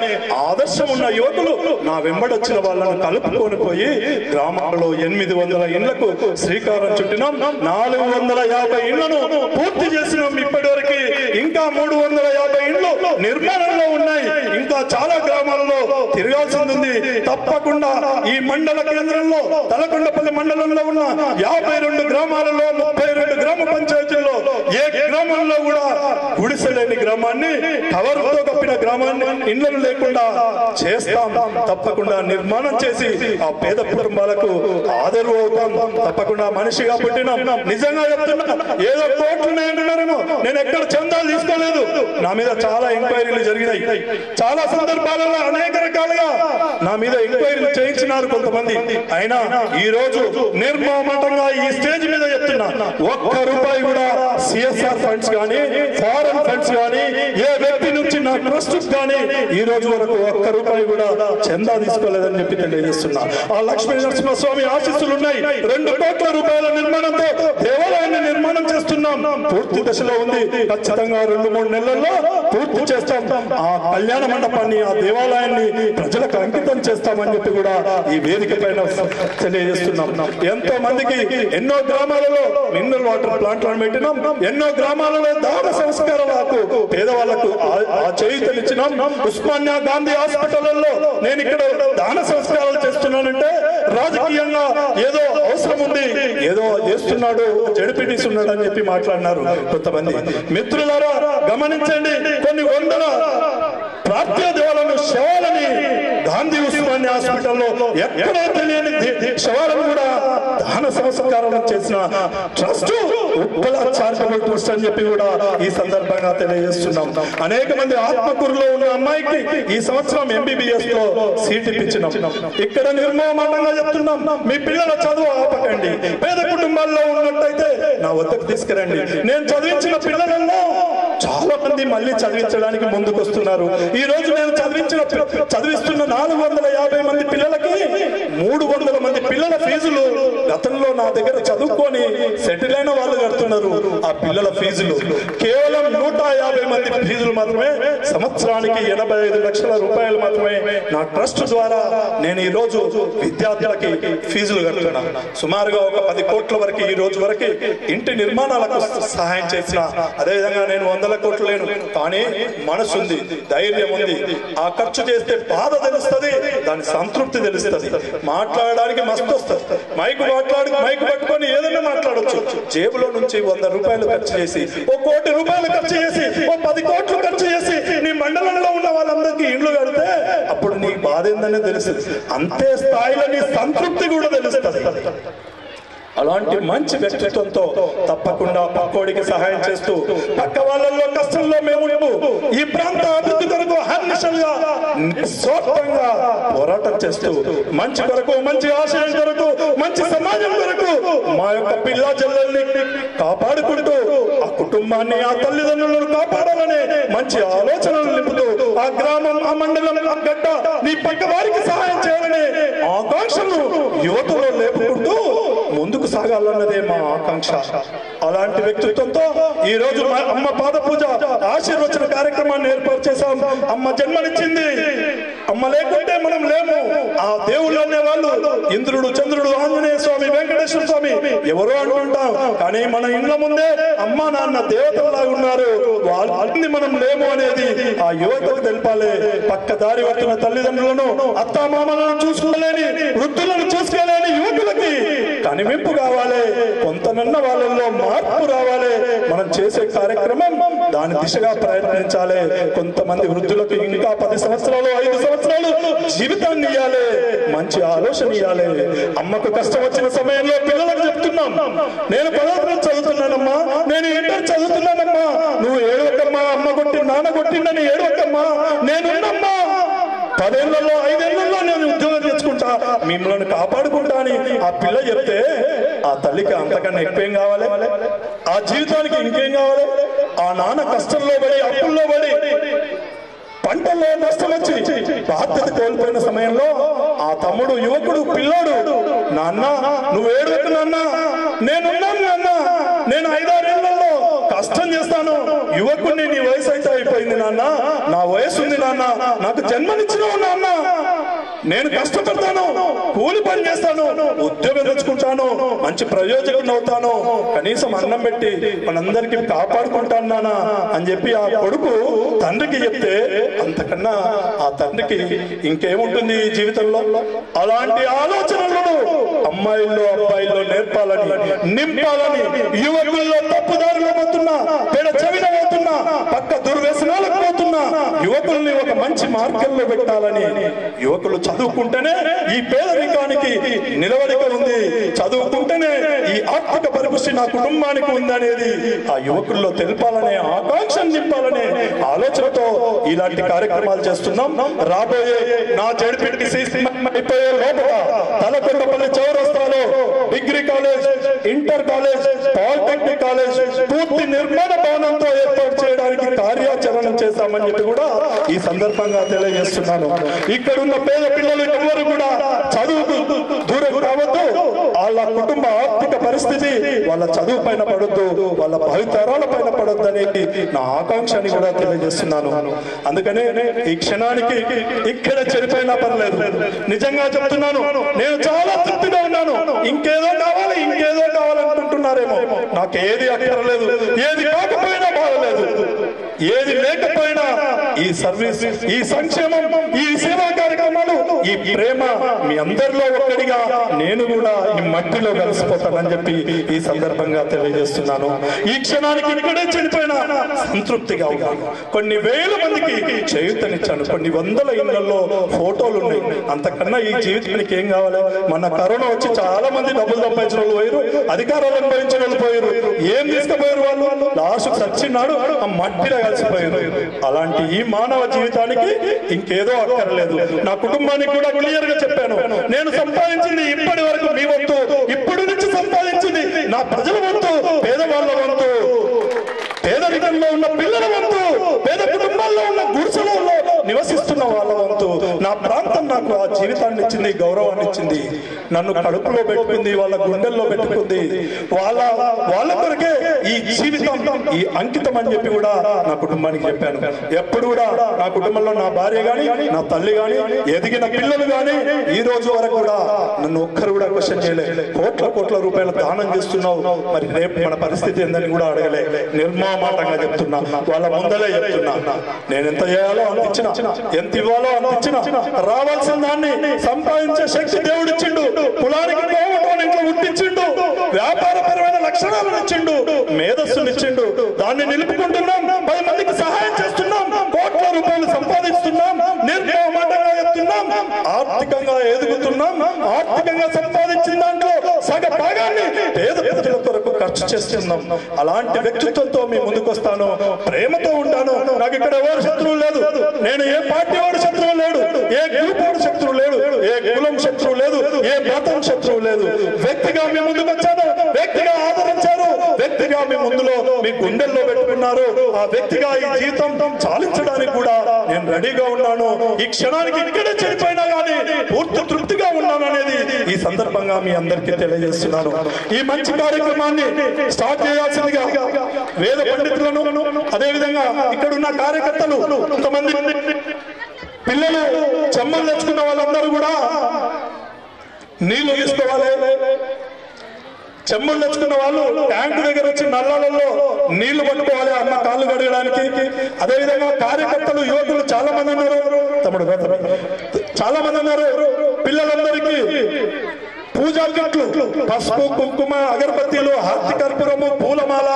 ఆదర్శం ఉన్న యువకులు నా వెంబడొచ్చిన వాళ్ళను కలుపుకొని పోయి గ్రామాల్లో 800 ఇళ్లకు శ్రీకారం చుట్టినాం. 450 ఇళ్లను పూర్తి చేసినాం. ఇప్పటివరకు ఇంకా 350 ఇళ్లు నిర్మాణంలో ఉన్నాయి. ఇంకా చాలా గ్రామాలలో తిరగాల్సింది ఉంది. తప్పకుండా ఈ మండల కేంద్రంలో, తలకొండపల్లి మండలంలో ఉన్న 52 గ్రామాలలో, 32 గ్రామ పంచాయతీల్లో ఏ గ్రామంలో కూడా గుడిసెలేని గ్రామాన్ని, కవర్తో కప్పిన గ్రామాన్ని, ఇళ్లను లేకుండా చేస్తాం. తప్పకుండా నిర్మాణం చేసి ఆ పేద కుటుంబాలకు ఆదరవు అవుతాం. తప్పకుండా మనిషిగా పుట్టినాం. నిజంగా చెప్తున్నా, ఏదో కోట్లు అంటున్నారేమో, నేను ఎక్కడ చందాలు తీసుకోలేదు. నా మీద చాలా ఎంక్వైరీలు జరిగినాయి. చాలా సందర్భాలలో అనేక రకాలుగా నా మీద ఎంక్వైరీలు చేయించినారు కొంతమంది. అయినా ఈ రోజు నిర్మోహమాటంగా ఈ స్టేజ్ మీద చెప్తున్నా, ఒక్క రూపాయి కూడా సిఎస్ఆర్ ఫండ్స్ కానీ, ఫారెన్ ఫండ్స్ కానీ, ఏ వ్యక్తి నుంచి నా ట్రస్ట్ కానీ ఈ రోజు వరకు ఒక్క రూపాయి కూడా చందా తీసుకోలేదని చెప్పి తెలియజేస్తున్నా. ఆ లక్ష్మీ నరసింహస్వామి ఆశీస్సులు ఉన్నాయి. 2 కోట్ల రూపాయల నిర్మాణంతో దేవాలయాన్ని నిర్మాణం చేస్తున్నాం. పూర్తి దశలో ఉంది. ఖచ్చితంగా 2-3 నెలల్లో పూర్తి చేస్తాం. ఆ కళ్యాణ మండపాన్ని, ఆ దేవాలయాన్ని ప్రజలకు అంకితం చేస్తామని చెప్పి కూడా ఈ వేదిక పైన తెలియజేస్తున్నాం. ఎంతో మందికి ఎన్నో గ్రామాలలో మినరల్ వాటర్ ప్లాంట్లను పెట్టినాం. ఎన్నో గ్రామాలలో దాన సంస్కారాలకు పేదవాళ్లకు ఆ చేయుతనిచ్చినాం. ఉస్మానియా గాంధీ హాస్పిటల్లో నేను ఇక్కడ దాన సంస్కారాలు చేస్తున్నానంటే రాజకీయంగా ఏదో అవసరం ఉంది, ఏదో చేస్తున్నాడు, జడిపిస్తున్నాడు అని చెప్పి మాట్లాడినారు కొంతమంది. మిత్రులారా గమనించండి, కొన్ని వందల ప్రార్థ్య దేవాలయాల శవాలని గాంధీ ఉస్మానియా హాస్పిటల్లో ఎక్కడో తెలియని శవాలను కూడా దహన సంస్కారం చేసిన ట్రస్ట్ ఉప్పల చారిటబుల్ ట్రస్ట్ అని చెప్పి కూడా ఈ సందర్భంగా తెలియజేస్తున్నాం. అనేక మంది ఆత్మకూరులో ఉన్న అమ్మాయికి ఈ సంవత్సరం MBBS లో సీట్ ఇప్పించినాం. ఇక్కడ నిర్మోహమాటంగా చెప్తున్నాం, మీ పిల్లల చదువు ఆపకండి. పేద కుటుంబాల్లో ఉన్నట్టయితే నా వద్దకు తీసుకురండి. నేను చదివించిన పిల్లలలో చాలా మంది మళ్ళీ చదివించడానికి ముందుకు వస్తున్నారు. ఈ రోజు నేను చదివిస్తున్న 450 మంది పిల్లలకి 300 మంది పిల్లల ఫీజులు గతంలో నా దగ్గర చదువుకొని సెటిల్ అయిన వాళ్ళు కడుతున్నారు. ఆ పిల్లల ఫీజులు కేవలం 150 మంది ఫీజులు మాత్రమే, సంవత్సరానికి 85 లక్షల రూపాయలు మాత్రమే నా ట్రస్ట్ ద్వారా నేను ఈ రోజు విద్యార్థులకి ఫీజులు కడుతున్నాను. సుమారుగా ఒక 10 కోట్ల వరకు ఈ రోజు వరకు ఇంటి నిర్మాణాలకు సహాయం చేసిన. అదేవిధంగా నేను 100 కోట్లు లేను, కానీ మనసు ఉంది, ధైర్యం ఉంది. ఆ ఖర్చు చేస్తే బాధ తెలుస్తుంది, దాని సంతృప్తి తెలుస్తుంది. మాట్లాడడానికి మస్తు వస్తుంది. మైకు పట్టుకొని ఏదైనా మాట్లాడొచ్చు. జేబులో నుంచి 100 రూపాయలు ఖర్చు చేసి, 1 కోటి రూపాయలు ఖర్చు చేసి, 10 కోట్లు ఖర్చు చేసి నీ మండలంలో ఉన్న వాళ్ళందరికీ ఇండ్లు కడితే అప్పుడు నీ బాధ ఏందనే తెలుస్తుంది. అంతే స్థాయిలో నీ సంతృప్తి కూడా తెలుస్తుంది. అలాంటి మంచి వ్యక్తిత్వంతో తప్పకుండా పక్కోడికి సహాయం చేస్తూ, పక్క వాళ్ళల్లో కష్టంలో మేము ఈ ప్రాంత అభివృద్ధి కొరకు హర్నిశలుగా నిస్వార్థంగా పోరాటం చేస్తూ, మంచి కొరకు, మంచి ఆశయం కొరకు, మంచి సమాజం కొరకు మా యొక్క పిల్ల జల్లల్ని కాపాడుకుంటూ, ఆ కుటుంబాన్ని, ఆ తల్లిదండ్రులను కాపాడాలనే మంచి ఆలోచనలు నింపుతూ, ఆ గ్రామం, ఆ మండలం, ఆ గడ్డ, నీ పక్క వారికి సహాయం చేయాలనే ఆకాంక్షను యువతలో లేపుకుంటూ ముందుకు సాగాలన్నదే మా ఆకాంక్ష. అలాంటి వ్యక్తిత్వంతో ఈ రోజు అమ్మ పాద పూజ ఆశీర్వచన కార్యక్రమాన్ని ఏర్పాటు చేశాం. అమ్మ జన్మనిచ్చింది, అమ్మ లేకుంటే మనం లేము. ఆ దేవుళ్ళు అనే వాళ్ళు ఇంద్రుడు, చంద్రుడు, ఆంజనేయ స్వామి, వెంకటేశ్వర స్వామి ఎవరో అంటుంటాం, కానీ మన ఇండ్ల ముందే అమ్మ నాన్న దేవతల్లా ఉన్నారు. వాళ్ళని మనం లేము అనేది ఆ యువతకు తెలపాలి. పక్క దారి పట్టిన తల్లిదండ్రులను, అత్తామామలను చూసుకోలేని, వృద్ధులను చూసుకోలేని యువకులకి కనివింపు కావాలి. కొంతనన్న వాళ్ళల్లో మార్పు రావాలి. మనం చేసే కార్యక్రమం దాని దిశగా ప్రయత్నించాలి. కొంతమంది వృద్ధులకు ఇంకా 10 సంవత్సరాలు, 5 సంవత్సరాలు జీవితాన్ని ఇవ్వాలి, మంచి ఆలోచన ఇవ్వాలి. అమ్మకు కష్టం వచ్చిన సమయంలో పిల్లలకు చెప్తున్నాం, నేను 10వ తరగతి చదువుతున్నానమ్మా, నేను ఇంటర్ చదువుతున్నానమ్మా, నువ్వు ఏడవకమ్మా, అమ్మ కొట్టి నాన్న కొట్టిందని ఏడవకమ్మా, నేనున్నమ్మా, 10 ఏళ్లలో 5 ఏళ్లలో నేను ఉద్యోగం తెచ్చుకుంటా, మిమ్మల్ని కాపాడుకుంటా అని ఆ పిల్ల చెప్తే ఆ తల్లికి అంతకన్నా ఎక్కువేం కావాలి? ఆ జీవితానికి ఇంకేం కావాలి? ఆ నాన్న కష్టంలో పడి, అప్పుల్లో పడి, పంటల్లో నష్టం వచ్చి బాధ్యత కోల్పోయిన సమయంలో ఆ తమ్ముడు, యువకుడు, పిల్లోడు, నాన్న నువ్వు ఏడవకు నాన్న, నేనున్నాను నాన్న, నేను 5-6 ఏళ్లలో కష్టం చేస్తాను, యువకుడిని, నీ వయసు అయితే అయిపోయింది నాన్న, నా వయసు ఉంది నాన్న, నాకు జన్మనిచ్చినావు నాన్న, నేను కష్టపడతాను, కూలి పని చేస్తాను, ఉద్యోగం తెచ్చుకుంటాను, మంచి ప్రయోజకుడిని అవుతాను, కనీసం అన్నం పెట్టి మనందరికీ కాపాడుకుంటాను నాన్న అని చెప్పి ఆ కొడుకు తండ్రికి చెప్తే అంతకన్నా ఆ తండ్రికి ఇంకేముంటుంది ఈ జీవితంలో? అలాంటి ఆలోచనలను అమ్మాయిల్లో, అబ్బాయిల్లో నేర్పాలని, నింపాలని, యువకుల్లో తప్పుదారిలో పోతున్నా, పెడ చెవిన పోతున్నా, పక్క దుర్వ్యసనాలకు పోతున్నా యువకుల్ని ఒక మంచి మార్గంలో పెట్టాలని, యువకులు చదువుకుంటేనే ఈ పేదరికానికి నిలవడిక ఉంది, చదువుకుంటేనే ఈ ఆర్థిక పరిపుష్టి నా కుటుంబానికి ఉందనేది ఆ యువకుల్లో తెలపాలనే ఆకాంక్ష నింపాలనే ఆలోచనతో ఇలాంటి కార్యక్రమాలు చేస్తున్నాం. రాబోయే నా జడ్పీటీసీ అయిపోయే లోపల తలకొండపల్లి చౌరస్తాలో degree college, inter college, polytechnic college పూర్తి నిర్మాణ భవనంతో ఏర్పాటు చేయడానికి కార్యాచరణ చేశామని చెప్పి కూడా ఈ సందర్భంగా తెలియజేస్తున్నాను. ఇక్కడున్న పేద పిల్లలు ఎవరు కూడా చదువుకు దూరం కావద్దు. వాళ్ళ కుటుంబ ఆర్థిక పరిస్థితి వాళ్ళ చదువు పైన పడొద్దు, వాళ్ళ భవితరాల పైన పడొద్దు అనేది నా ఆకాంక్షని కూడా తెలియజేస్తున్నాను. అందుకనే ఈ క్షణానికి ఇక్కడ చనిపోయినా పర్లేదు, నిజంగా చెప్తున్నాను, నేను చాలా తృప్తిగా ఉన్నాను. ఇంకేదో కావాలి, ఇంకేదో కావాలనుకుంటున్నారేమో, నాకేది అక్కర్లేదు, ఏది కాకపోయినా బాగలేదు, ఏది లేకపోయినా ఈ సర్వీస్, ఈ సంక్షేమం, ఈ సేవా కార్యక్రమాలు ఈ ప్రేమ మీ అందరిలో ఒక్కడిగా నేను కూడా ఈ మట్టిలో కలిసిపోతానని చెప్పి ఈ సందర్భంగా తెలియజేస్తున్నాను. ఈ క్షణానికి ఇక్కడే చనిపోయిన సంతృప్తిగా ఉన్నాను. కొన్ని వేల మందికి చేయూతనిచ్చాను, కొన్ని వందల ఇళ్లలో ఫోటోలు ఉన్నాయి. అంతకన్నా ఈ జీవితానికి ఏం కావాలి? మన కరోనా వచ్చి చాలా మంది డబ్బులు సంపాదించిన వాళ్ళు పోయారు, అధికారాలు అనుభవించిన వాళ్ళు పోయారు. ఏం తీసుకుపోయారు వాళ్ళు? లాస్ట్ చచ్చినాడు ఆ మట్టిలో కలిసిపోయారు. అలాంటి ఈ మానవ జీవితానికి ఇంకేదో అక్కర్లేదు. నా కుటుంబానికి కూడా క్లియర్ గా చెప్పాను, నేను సంపాదించింది ఇప్పటి వరకు మీ వంతు, ఇప్పుడు నుంచి సంపాదించింది నా ప్రజల వంతు, పేదవాళ్ళ వంతు, పేదరికంలో ఉన్న పిల్లల వంతు, పేద కుటుంబాల్లో ఉన్న గుడిసెలలో నివసిస్తున్న వాళ్ళ వంతు. నా ప్రాంతం నాకు ఆ జీవితాన్ని ఇచ్చింది, గౌరవాన్ని ఇచ్చింది, నన్ను కడుపులో పెట్టుకుంది, వాళ్ళ గుండెల్లో పెట్టుకుంది. వాళ్ళ కొరకే ఈ జీవితం, ఈ అంకితం అని చెప్పి కూడా నా కుటుంబానికి చెప్పాను. ఎప్పుడు కూడా నా కుటుంబంలో నా భార్య గాని, నా తల్లి గాని, ఎదిగిన పిల్లలు గాని ఈ రోజు వరకు కూడా నన్ను ఒక్కరు కూడా క్వశ్చన్ చేయలేదు. కోట్ల రూపాయలు దానం చేస్తున్నావు, మరి రేపు మన పరిస్థితి ఏందని కూడా అడగలే. నిర్మామాటంగా చెప్తున్నా, వాళ్ళ ముందలే చెప్తున్నా, నేను ఎంత చేయాలో అంత ఇచ్చిన, ఎంత ఇవ్వాలో అంత ఇచ్చిన. రావాల్సిన దాన్ని సంపాదించే శక్తి దేవుడు ఇచ్చిండు, కులానికి పోవటం ఇంట్లో పుట్టించిండు, వ్యాపారపరమైన లక్షణాలను ఇచ్చిండు, మేధస్సును ఇచ్చిండు. దాన్ని నిలుపుకుంటున్నాం, 10 మందికి సహాయం చేస్తున్నాం, కోట్ల రూపాయలు సంపాదిస్తున్నాం, నిర్మామాటంగా చెప్తున్నాం, ఆర్థికంగా ఎదుగుతున్నాం. ఆర్థికంగా సంపాదించిన దాంట్లో సగ భాగాన్ని పేద ప్రజల కొరకు ఖర్చు చేస్తున్నాం. అలాంటి వ్యక్తిత్వంతో మీ ముందుకు వస్తాను, ప్రేమతో ఉంటాను. నాకు ఇక్కడ ఎవరు శత్రువు లేదు, నేను ఏ పార్టీ వాడు శత్రువు లేడు, ఏ గ్రూప్ వాడు శత్రువు లేడు, ఏ కులం శత్రువు లేదు, ఏ మతం శత్రువు లేదు. వ్యక్తిగా మీ ముందుకు వచ్చాను, వ్యక్తిగా ఆదరించారు, వ్యక్తిగా మీ ముందులో మీ గుండెల్లో పెట్టుకున్నారు. ఆ వ్యక్తిగా ఈ జీవితం చాలించడానికి కూడా నేను రెడీగా ఉన్నాను. ఈ క్షణానికి ఇక్కడే చనిపోయినా కానీ పూర్తి తృప్తిగా ఉన్నాను అనేది ఈ సందర్భంగా మీ అందరికీ తెలియజేస్తున్నాను. ఈ మంచి కార్యక్రమాన్ని స్టార్ట్ చేయాల్సిందిగా వేద పండితులను, అదేవిధంగా ఇక్కడ ఉన్న కార్యకర్తలు, కొంతమంది పిల్లలు చెమ్మలు తెచ్చుకున్న వాళ్ళందరూ కూడా నీళ్లు తీసుకోవాలి. చెమ్మలు తెచ్చుకున్న వాళ్ళు ట్యాంకు దగ్గర వచ్చి నల్లాలలో నీళ్లు పట్టుకోవాలి అమ్మ కాళ్ళు కడగడానికి. అదేవిధంగా కార్యకర్తలు, యువకులు చాలా మంది ఉన్నారు, చాలా మంది ఉన్నారు. పిల్లలందరికీ పూజా కిట్లు, పసుపు, కుంకుమ, అగరబత్తీలు, హారతి కర్పూరము, పూలమాల,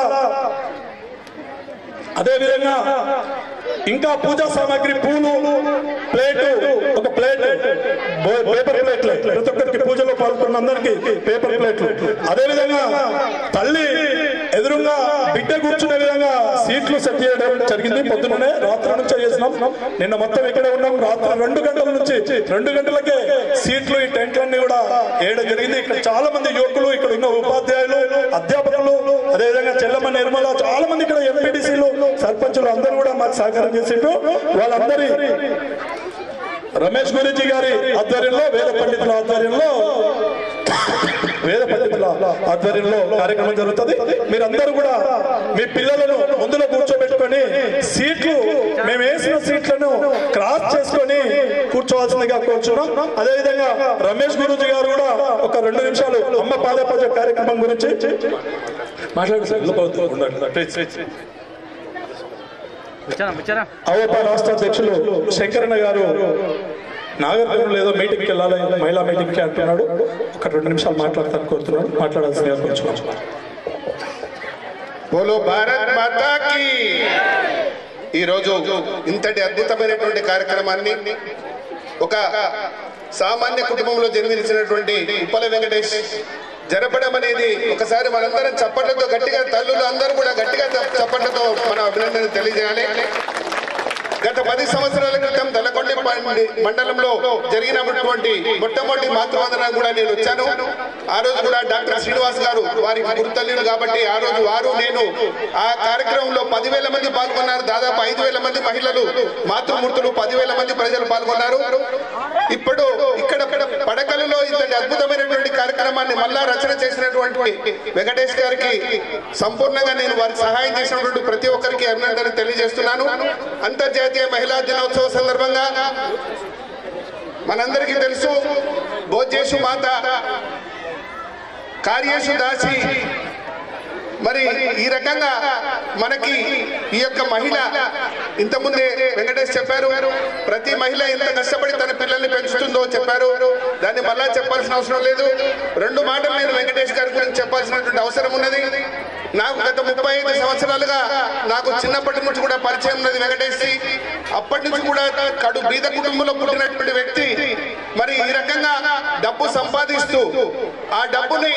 అదేవిధంగా ఇంకా పూజా సామాగ్రి, పూలు, ప్లేటు, ఒక ప్లేట్, పేపర్ ప్లేట్లు, ప్రతి ఒక్కరికి పూజలో పాల్గొన్న అందరికీ పేపర్ ప్లేట్లు. అదేవిధంగా తల్లి ఎదురుగా బిడ్డ కూర్చునే విధంగా సీట్లు సెట్ చేయడం జరిగింది. పొద్దున్నే రాత్రి నుంచే చేసినాం. నిన్న మొత్తం ఇక్కడే ఉన్నాం. రాత్రి 2 గంటల నుంచి 2 గంటలకే సీట్లు, ఈ టెంట్లన్నీ కూడా వేయడం జరిగింది. ఇక్కడ చాలా మంది యువకులు, ఇక్కడ ఉన్న ఉపాధ్యాయులు, అధ్యాపకులు, అదేవిధంగా చెల్లమ్మ, నిర్మల, చాలా మంది ఇక్కడ ఎంపీటీసీలు, సర్పంచులు అందరూ కూడా మాకు సహకారం చేసిండ్రు. వాళ్ళందరి రమేష్ గురూజీ గారి ఆధ్వర్యంలో, వేద పండితుల ఆధ్వర్యంలో కార్యక్రమం జరుగుతుంది. మీరందరూ కూడా మీ పిల్లలను ముందులో కూర్చోబెట్టుకొని సీట్లు, మేము వేసిన సీట్లను క్రాస్ చేసుకొని కూర్చోవాల్సిందిగా కూర్చున్నాం. అదేవిధంగా రమేష్ గురూజీ గారు కూడా ఒక 2 నిమిషాలు అమ్మ పాదపూజ కార్యక్రమం గురించి అవప రాష్ట్ర అధ్యక్షులు శంకరన్న గారు నాగర్కర్నూలు ఏదో మీటింగ్కి వెళ్ళాలి, మహిళా మీటింగ్కి అంటున్నాడు. ఒక 2 నిమిషాలు మాట్లాడతాను కోరుతున్నాడు, మాట్లాడాల్సిందిగా కూర్చున్నాను. బోలో భారత్ మాతాకి. ఈరోజు ఇంతటి అద్భుతమైనటువంటి కార్యక్రమాన్ని ఒక సామాన్య కుటుంబంలో జన్మించినటువంటి ఉప్పల వెంకటేష్ జరపడం అనేది ఒకసారి మనందరం చప్పట్లతో గట్టిగా, తల్లులు అందరూ కూడా గట్టిగా చప్పట్లతో మన అభినందన తెలియజేయాలి. గత 10 సంవత్సరాల క్రితం దలకొండ మండలంలో జరిగినటువంటి మొట్టమొదటి మాతృవందన కూడా నేను వచ్చాను. ఆ రోజు కూడా డాక్టర్ శ్రీనివాస్ గారు వారికి గురుతల్లిలు కాబట్టి ఆ రోజు వారు, నేను ఆ కార్యక్రమంలో 10,000 మంది పాల్గొన్నారు. దాదాపు 5,000 మంది మహిళలు, మాతృమూర్తులు, 10,000 మంది ప్రజలు పాల్గొన్నారు. ఇప్పుడు ఇక్కడ పడకలలో ఇంతటి అద్భుతమైనటువంటి కార్యక్రమాన్ని మళ్ళా రచన చేసినటువంటి వెంకటేష్ గారికి సంపూర్ణంగా నేను వారికి సహాయం చేసినటువంటి ప్రతి ఒక్కరికి అభినందన తెలియజేస్తున్నాను. అంతర్జాతీయ మహిళా దినోత్సవ సందర్భంగా మనందరికీ తెలుసు, భోజ్యేషు మాత కార్యేషు దాసి, మరి ఈ రకంగా మనకి ఈ యొక్క మహిళ ఇంతకుముందే వెంకటేష్ చెప్పారు, ప్రతి మహిళ ఎంత కష్టపడి తన పిల్లల్ని పెంచుతుందో చెప్పారు. దాన్ని మళ్ళా చెప్పాల్సిన అవసరం లేదు. 2 మాటలు నేను వెంకటేష్ గారి గురించి చెప్పాల్సినటువంటి అవసరం ఉన్నది. నాకు గత 35 సంవత్సరాలుగా నాకు చిన్నప్పటి నుంచి కూడా పరిచయం ఉన్నది వెంకటేష్. అప్పటి నుంచి కూడా కడు బీద కుటుంబంలో పుట్టినటువంటి వ్యక్తి మరి ఈ రకంగా డబ్బు సంపాదిస్తూ ఆ డబ్బుని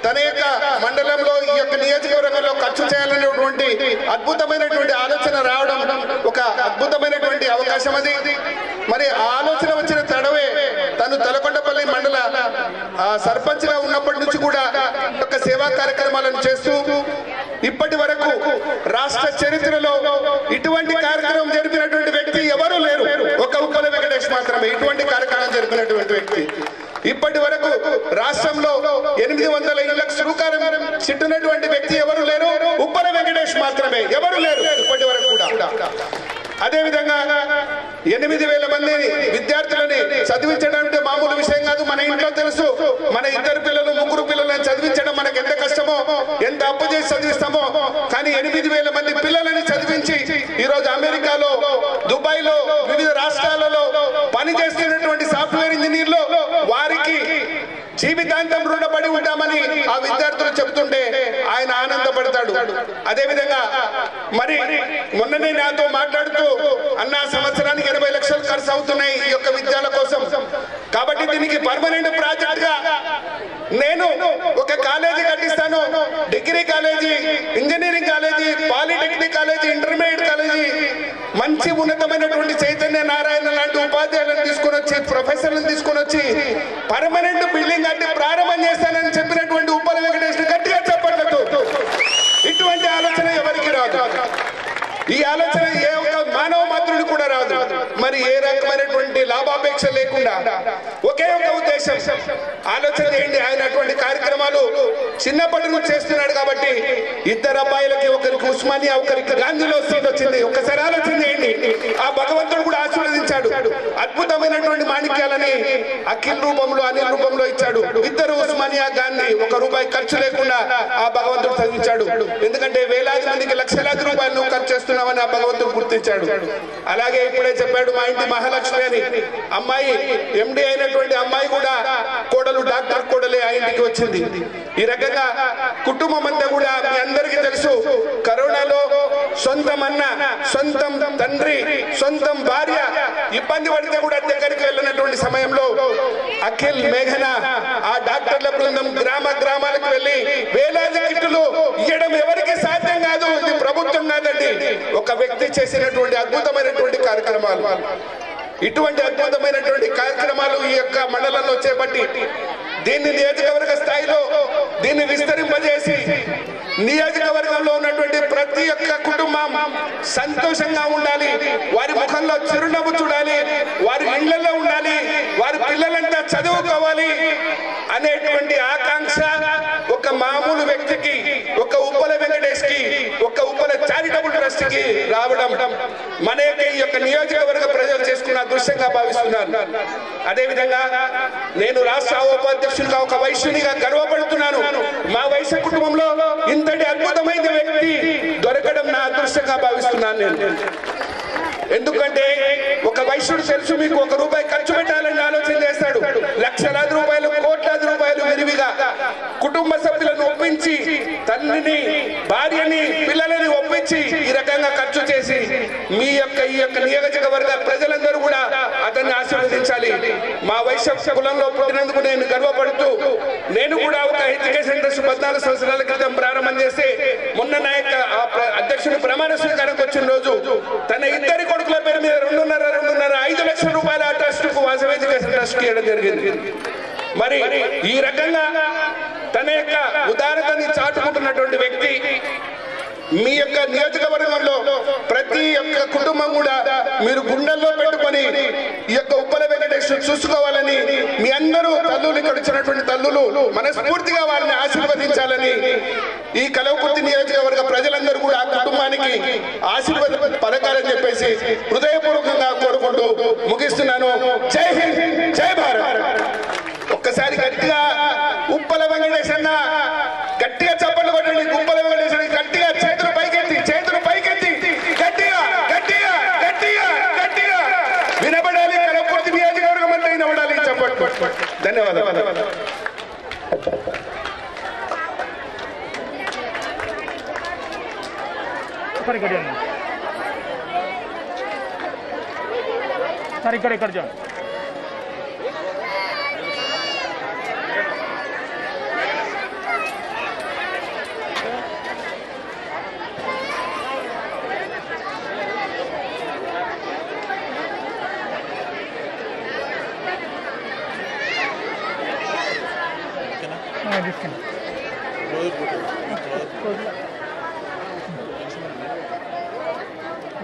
తన యొక్క మండలంలో ఈ యొక్క నియోజకవర్గంలో ఖర్చు చేయాలనేటువంటి అద్భుతమైనటువంటి ఆలోచన రావడం ఒక అద్భుతమైనటువంటి అవకాశం అది. మరి ఆ ఆలోచన వచ్చిన తడవే తను తలకొండపల్లి మండల సర్పంచ్ గా ఉన్నప్పటి నుంచి కూడా యొక్క సేవా కార్యక్రమాలను చేస్తూ ఇప్పటి వరకు రాష్ట్ర చరిత్రలో ఇటువంటి కార్యక్రమం జరిపినటువంటి వ్యక్తి ఎవరూ లేరు. ఒక ఉప్పల వెంకటేష్ మాత్రమే ఇటువంటి కార్యక్రమం జరిపినటువంటి వ్యక్తి. ఇప్పటి వరకు రాష్ట్రంలో 800 ఇళ్లకు శ్రీకారం చుట్టినటువంటి వ్యక్తి ఎవరు లేరు, ఉప్పల వెంకటేష్ మాత్రమే, ఎవరు లేరు ఇప్పటి వరకు కూడా. అదేవిధంగా 8,000 మంది విద్యార్థులని చదివించడం అంటే మామూలు విషయం కాదు. మన ఇంట్లో తెలుసు, మన 2 పిల్లలు 3 పిల్లలను చదివించడం మనకు ఎంత కష్టమో, ఎంత అప్పు చేసి చదివిస్తామో. కానీ 8,000 మంది పిల్లలని చదివించి ఈరోజు అమెరికాలో, దుబాయ్లో, వివిధ రాష్ట్రాలలో పనిచేస్తున్నటువంటి సాఫ్ట్వేర్ ఇంజనీర్లు వారికి జీవితాంతం రుణపడి ఉంటామని ఆ విద్యార్థులు చెబుతుంటే ఆయన ఆనందపడతాడు. అదేవిధంగా మరి మొన్ననే నాతో మాట్లాడుతూ అన్న సంవత్సరానికి 80 లక్షలు ఖర్చు అవుతున్నాయి ఈ యొక్క విద్యాల కోసం, కాబట్టి దీనికి పర్మనెంట్ ప్రాజెక్ట్ గా నేను ఒక కాలేజీ కట్టిస్తాను. Degree college, engineering college, polytechnic college, intermediate college, మంచి ఉన్నతమైనటువంటి చైతన్య నారాయణ లాంటి ఉపాధ్యాయులను తీసుకొని వచ్చి, ప్రొఫెసర్లను తీసుకొని వచ్చి పర్మనెంట్ బిల్డింగ్ అంటే ప్రారంభం చేస్తానని చెప్పినటువంటి ఉప్పల వెంకటేష్ గట్టిగా చెప్పట్లేదు. ఇటువంటి ఆలోచన ఎవరికి రాదు. ఈ ఆలోచన ఏ ఒక్క మానవ మాత్రుడు కూడా రాదు. మరి ఏ రకమైనటువంటి లాభాపేక్ష లేకుండా ఒకే ఒక ఉద్దేశం, ఆలోచన చేయండి. ఆయన అటువంటి కార్యక్రమాలు చిన్నప్పటి నుంచి చేస్తున్నాడు కాబట్టి 2 అబ్బాయిలకి, ఒకరికి ఉస్మానియా, ఒకరికి గాంధీలో సీట్ వచ్చింది. ఒక్కసారి ఆలోచన చేయండి. ఆ భగవంతుడు కూడా ఆశీర్వదించాడు. అద్భుతమైనటువంటి మాణిక్యాలని అఖిల్ రూపంలో, అనిల్ రూపంలో ఇచ్చాడు. 2 ఉస్మానియా, గాంధీ, ₹1 ఖర్చు లేకుండా ఆ భగవంతుడు చదివించాడు. ఎందుకంటే వేలాది మందికి లక్షలాది రూపాయలు నువ్వు ఖర్చు చేస్తున్నావని ఆ భగవంతుడు గుర్తించాడు. అలాగే ఇప్పుడే చెప్పాడు మా ఇంటి మహాలక్ష్మి అని అమ్మాయి, MD అయినటువంటి అమ్మాయి కూడా కోడలు, డాక్టర్ కోడలే ఆ ఇంటికి వచ్చింది. ఈ రకంగా కుటుంబం అంతా కూడా మీ అందరికీ తెలుసు, కరోనాలో సొంతం అన్న, సొంతం తండ్రి, సొంతం భార్య ఇబ్బంది పడితే కూడా దగ్గరికి వెళ్ళినటువంటి సమయంలో అఖిల్, మేఘన, ఆ డాక్టర్ల బృందం గ్రామాలకు వెళ్ళి వేలాది కిట్లు ఇవ్వడం ఎవరికి సాధ్యం కాదు. ఇది ప్రభుత్వం కాదండి, ఒక వ్యక్తి చేసినటువంటి అద్భుతమైనటువంటి కార్యక్రమాలు. ఇటువంటి అద్భుతమైనటువంటి కార్యక్రమాలు ఈ యొక్క మండలంలో చేపట్టి దీన్ని నియోజకవర్గ స్థాయిలో దీన్ని విస్తరింపజేసి నియోజకవర్గంలో ఉన్నటువంటి ప్రతి ఒక్క కుటుంబం సంతోషంగా ఉండాలి, వారి ముఖంలో చిరునవ్వు చూడాలి, వారి ఇళ్లలో ఉండాలి, వారి పిల్లలంతా చదువుకోవాలి అనేటువంటి ఆకాంక్ష ఒక మామూలు వ్యక్తికి, ఒక ఉప్పల వెంకటేష్ కి, ఒక ఉప్పల చారిటబుల్ ట్రస్ట్ కి రావడం మన ఈ యొక్క నియోజకవర్గ ప్రజలు చేసుకున్న దృశ్యంగా భావిస్తున్నారు. అదేవిధంగా నేను రాష్ట్ర ఉపాధ్యక్షునిగా, ఒక వైశ్యునిగా గర్వపడుతున్నాను. మా వైశ్య కుటుంబంలో ఇంతటి అద్భుతమైన వ్యక్తి దొరకడం నా అదృష్టంగా భావిస్తున్నాను నేను. ఎందుకంటే ఒక వైశ్యుడు తెలుసు మీకు, ₹1 ఖర్చు పెట్టాలని ఆలోచన చేస్తాడు. లక్షలాది రూపాయలు, కోట్లాది రూపాయలు విరివిగా కుటుంబ సభ్యులను ఒప్పించి, తల్లిని, భార్యని, పిల్లలని ఒప్పించి ఈ రకంగా ఖర్చు చేసి మీ యొక్క ఈ యొక్క నియోజకవర్గ ప్రజలందరూ కూడా అతన్ని ఆశీర్వదించాలి. మా వైశ్య కులంలో పుట్టినందుకు నేను గర్వపడుతూ, నేను కూడా ఒక ఎడ్యుకేషన్ ట్రస్ట్ 14 సంవత్సరాల క్రితం ప్రారంభం చేస్తే మొన్న నా యొక్క అధ్యక్షుడు ప్రమాణ స్వీకారం వచ్చిన రోజు తన 2 కొడుకుల పేరు మీద 2.5 లక్షల రూపాయల ఆ ట్రస్ట్ కు, వాసవి ఎడ్యుకేషన్ ట్రస్ట్ కి ఇవ్వడం జరిగింది. మరి ఈ రకంగా తన యొక్క ఉదారతని చాటుకుంటున్నటువంటి వ్యక్తి మీ యొక్క నియోజకవర్గంలో ప్రతి ఒక్క కుటుంబం కూడా మీరు గుండెల్లో పెట్టుకొని ఈ యొక్క ఉప్పల వెంకటేష్ చూసుకోవాలని మీ అందరూ తల్లులు, ఇక్కడ వచ్చినటువంటి తల్లులు మనస్ఫూర్తిగా వారిని ఆశీర్వదించాలని ఈ కలవకుర్తి నియోజకవర్గ ప్రజలందరూ కూడా ఆ కుటుంబానికి ఆశీర్వాద పథకాలని చెప్పేసి హృదయపూర్వకంగా కోరుకుంటూ ముగిస్తున్నాను. జై హింద్, జై భారత్. ఒక్కసారి గట్టిగా ఉప్పల వెంకటేష్ అన్న, గట్టిగా చప్పట్లు కొట్టండి. ఉప్పల వెంకటేష్ ధన్యవాదాలు. सर ఇక్కడ जाओ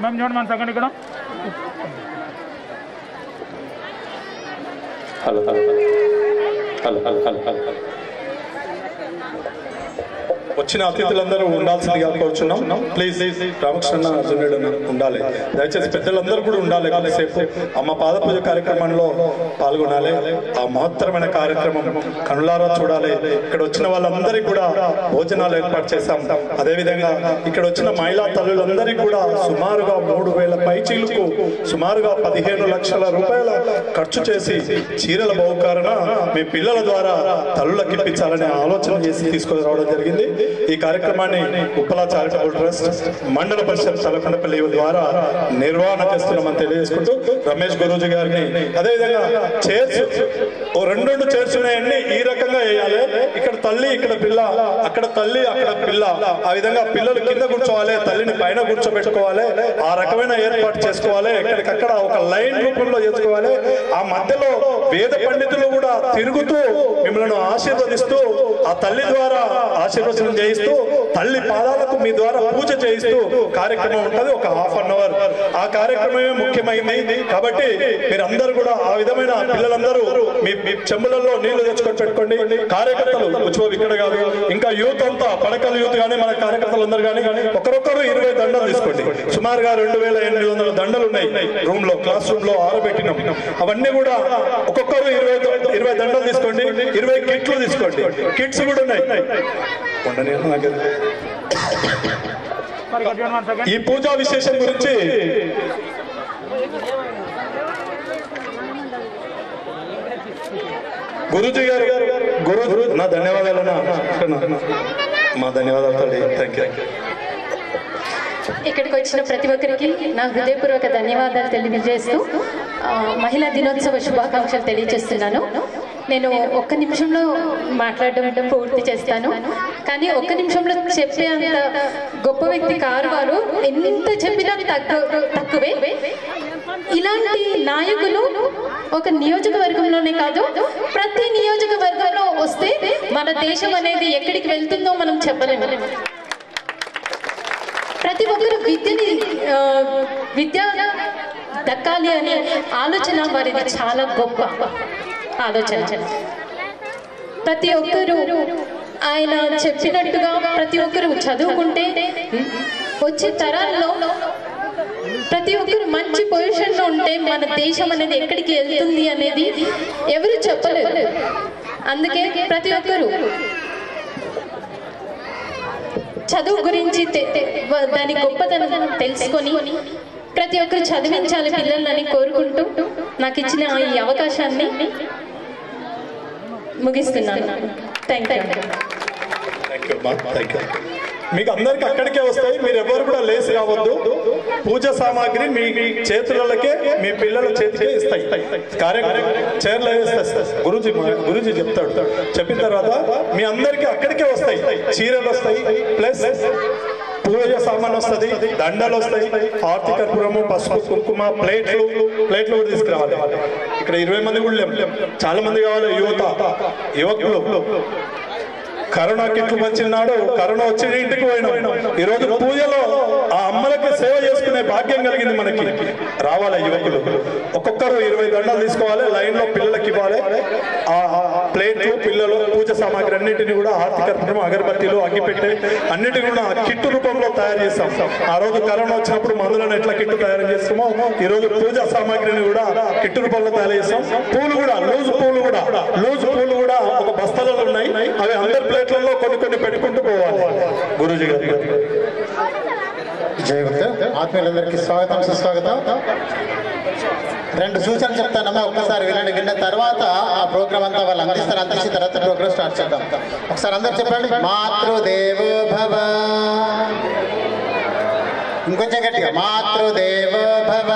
मैम जोड़ मन सगंड इकड़ hello hello hello hello hello hello వచ్చిన అతిథులందరూ ఉండాల్సిందిగా కోరుచున్నాం. ప్లీజ్ రామకృష్ణ అర్జునుడు ఉండాలి. దయచేసి పెద్దలందరూ కూడా ఉండాలి. కొద్దిసేపు అమ్మ పాద పూజ కార్యక్రమంలో పాల్గొనాలి. ఆ మహత్తరమైన కార్యక్రమం కనులారా చూడాలి. ఇక్కడ వచ్చిన వాళ్ళందరికీ కూడా భోజనాలు ఏర్పాటు చేశాం. అదేవిధంగా ఇక్కడ వచ్చిన మహిళా తల్లులందరికీ కూడా సుమారుగా 3000 పైచీలకు సుమారుగా 15 లక్షల రూపాయల ఖర్చు చేసి చీరల బహుకరణ మీ పిల్లల ద్వారా తల్లులకు ఇప్పించాలనే ఆలోచన చేసి తీసుకొని రావడం జరిగింది. ఈ కార్యక్రమాన్ని ఉప్పల చారిటబుల్ ట్రస్ట్ మండల పరిషత్ తలకొండపల్లి ద్వారా నిర్వహణ చేస్తున్నామని తెలియజేసుకుంటూ రమేష్ గురూజీ గారిని అదేవిధంగా చైర్స్ 2 చైర్స్ ఉన్నాయండి. ఈ రకంగా వేయాలి. ఇక్కడ తల్లి ఇక్కడ పిల్ల, అక్కడ తల్లి అక్కడ పిల్ల, ఆ విధంగా పిల్లలు కింద కూర్చోవాలి, తల్లిని పైన కూర్చోబెట్టుకోవాలి. ఆ రకమైన ఏర్పాటు చేసుకోవాలి. ఎక్కడికక్కడ ఒక లైన్ రూపంలో చేసుకోవాలి. ఆ మధ్యలో వేద పండితులు కూడా తిరుగుతూ మిమ్మల్ని ఆశీర్వదిస్తూ ఆ తల్లి ద్వారా ఆశీర్వచనం చేయిస్తూ తల్లి పాదాలకు మీ ద్వారా పూజ చేయిస్తూ కార్యక్రమం ఉంటుంది. ఒక ½ అవర్ ఆ కార్యక్రమమే ముఖ్యమైనది. కాబట్టి మీరందరూ కూడా ఆ విధమైన పిల్లలందరూ మీ చెంబులలో నీళ్లు తెచ్చుకొని పెట్టుకోండి. కార్యకర్తలు ఉత్సవం ఇక్కడ కాదు, ఇంకా యూత్ అంతా పడకల యూత్ కానీ మన కార్యకర్తలు అందరూ కానీ ఒకరొకరు 20 దండలు తీసుకోండి. సుమారుగా 2800 దండలు ఉన్నాయి రూమ్ లో, క్లాస్ రూమ్ లో ఆరబెట్టినాం. అవన్నీ కూడా ఒక్కొక్కరు 20 దండలు తీసుకోండి. 20 కిట్లు తీసుకోండి. కిట్స్ కూడా ఉన్నాయి. ఈ పూజా విశేషం గురించి గురూజీ గారు గురు నా ధన్యవాదాలు. మా ధన్యవాదాలు తల్లి. Thank you. ఇక్కడికి వచ్చిన ప్రతి ఒక్కరికి నా హృదయపూర్వక ధన్యవాదాలు తెలియజేస్తూ మహిళా దినోత్సవ శుభాకాంక్షలు తెలియజేస్తున్నాను. నేను 1 నిమిషంలో మాట్లాడడం పూర్తి చేస్తాను. కానీ 1 నిమిషంలో చెప్పే అంత గొప్ప వ్యక్తి కారు వారు. ఎంత చెప్పినా తక్కువే. ఇలాంటి నాయకులు ఒక నియోజకవర్గంలోనే కాదు, ప్రతి నియోజకవర్గంలో వస్తే మన దేశం అనేది ఎక్కడికి వెళ్తుందో మనం చెప్పలేము. ప్రతి ఒక్కరు విద్య దక్కాలి అనే ఆలోచన వారిది చాలా గొప్ప ఆలోచన. ప్రతి ఒక్కరు ఆయన చెప్పినట్టుగా ప్రతి ఒక్కరు చదువుకుంటే వచ్చే తరాల్లో ప్రతి ఒక్కరు మంచి పొజిషన్లో ఉంటే మన దేశం అనేది ఎక్కడికి వెళ్తుంది అనేది ఎవరు చెప్పలేరు. అందుకే ప్రతి ఒక్కరు చదువు గురించి దాని గొప్పతనం తెలుసుకొని ప్రతి ఒక్కరు చదివించాలి పిల్లలని కోరుకుంటూ నాకు ఇచ్చిన ఈ అవకాశాన్ని ముగిస్తున్నాను. Thank you. మీకు అందరికి అక్కడికే వస్తాయి. మీరు ఎవరు కూడా లేసి కావద్దు. పూజ సామాగ్రి మీ చేతులకే మీ పిల్లల చేతికే ఇస్తాయి. చైర్లో గురూజీ చెప్తాడు. చెప్పిన తర్వాత మీ అందరికి అక్కడికే వస్తాయి. చీరలు వస్తాయి, ప్లస్ పూజ సామాన్ వస్తుంది, దండలు వస్తాయి, హారతి కర్పూరము, పసుపు, కుంకుమ, ప్లేట్లు కూడా తీసుకురావాలి. ఇక్కడ 20 మంది కూడా లేం, చాలా మంది కావాలి. యువకులు కరోనా కిట్లు పంచినాడు. కరోనా వచ్చి ఇంటికి పోయినాం. ఈరోజు పూజలో ఆ అమ్మలకి సేవ చేసుకునే భాగ్యం కలిగింది మనకి. రావాలి యువకులు. ఒక్కొక్కరు 20 దండలు తీసుకోవాలి. లైన్ లో పిల్లలకి ఇవ్వాలి. ఆ ప్లేట్లు, పిల్లలు, పూజ సామాగ్రి అన్నింటినీ కూడా హారతి కర్పూరం, అగరబత్తీలు, అగ్గిపెట్టె అన్నిటిని కూడా కిట్టు రూపంలో తయారు చేస్తాం. ఆ రోజు కరోనా వచ్చినప్పుడు మందులను ఎట్లా కిట్టు తయారు చేస్తామో ఈ రోజు పూజా సామాగ్రిని కూడా కిట్టు రూపంలో తయారు చేస్తాం. పూలు కూడా లూజ్ పూలు కూడా ఒక బస్తాలలో ఉన్నాయి. అవి అందరి ప్లేట్లలో కొన్ని పెట్టుకుంటూ పోవాలి. గురూజీ గారు జయ గురు. ఆత్మీయులందరికీ స్వాగతం, సుస్వాగతం. రెండు సూచనలు చెప్తానమ్మా, ఒక్కసారి వినండి. విన్న తర్వాత ఆ ప్రోగ్రామ్ అంతా వాళ్ళు అందిస్తారు. అందించిన తర్వాత ప్రోగ్రామ్ స్టార్ట్ చేద్దాం. ఒకసారి అందరు చెప్పండి. మాతృదేవో భవ. ఇంకొంచెం గట్టిగా. మాతృదేవో భవ.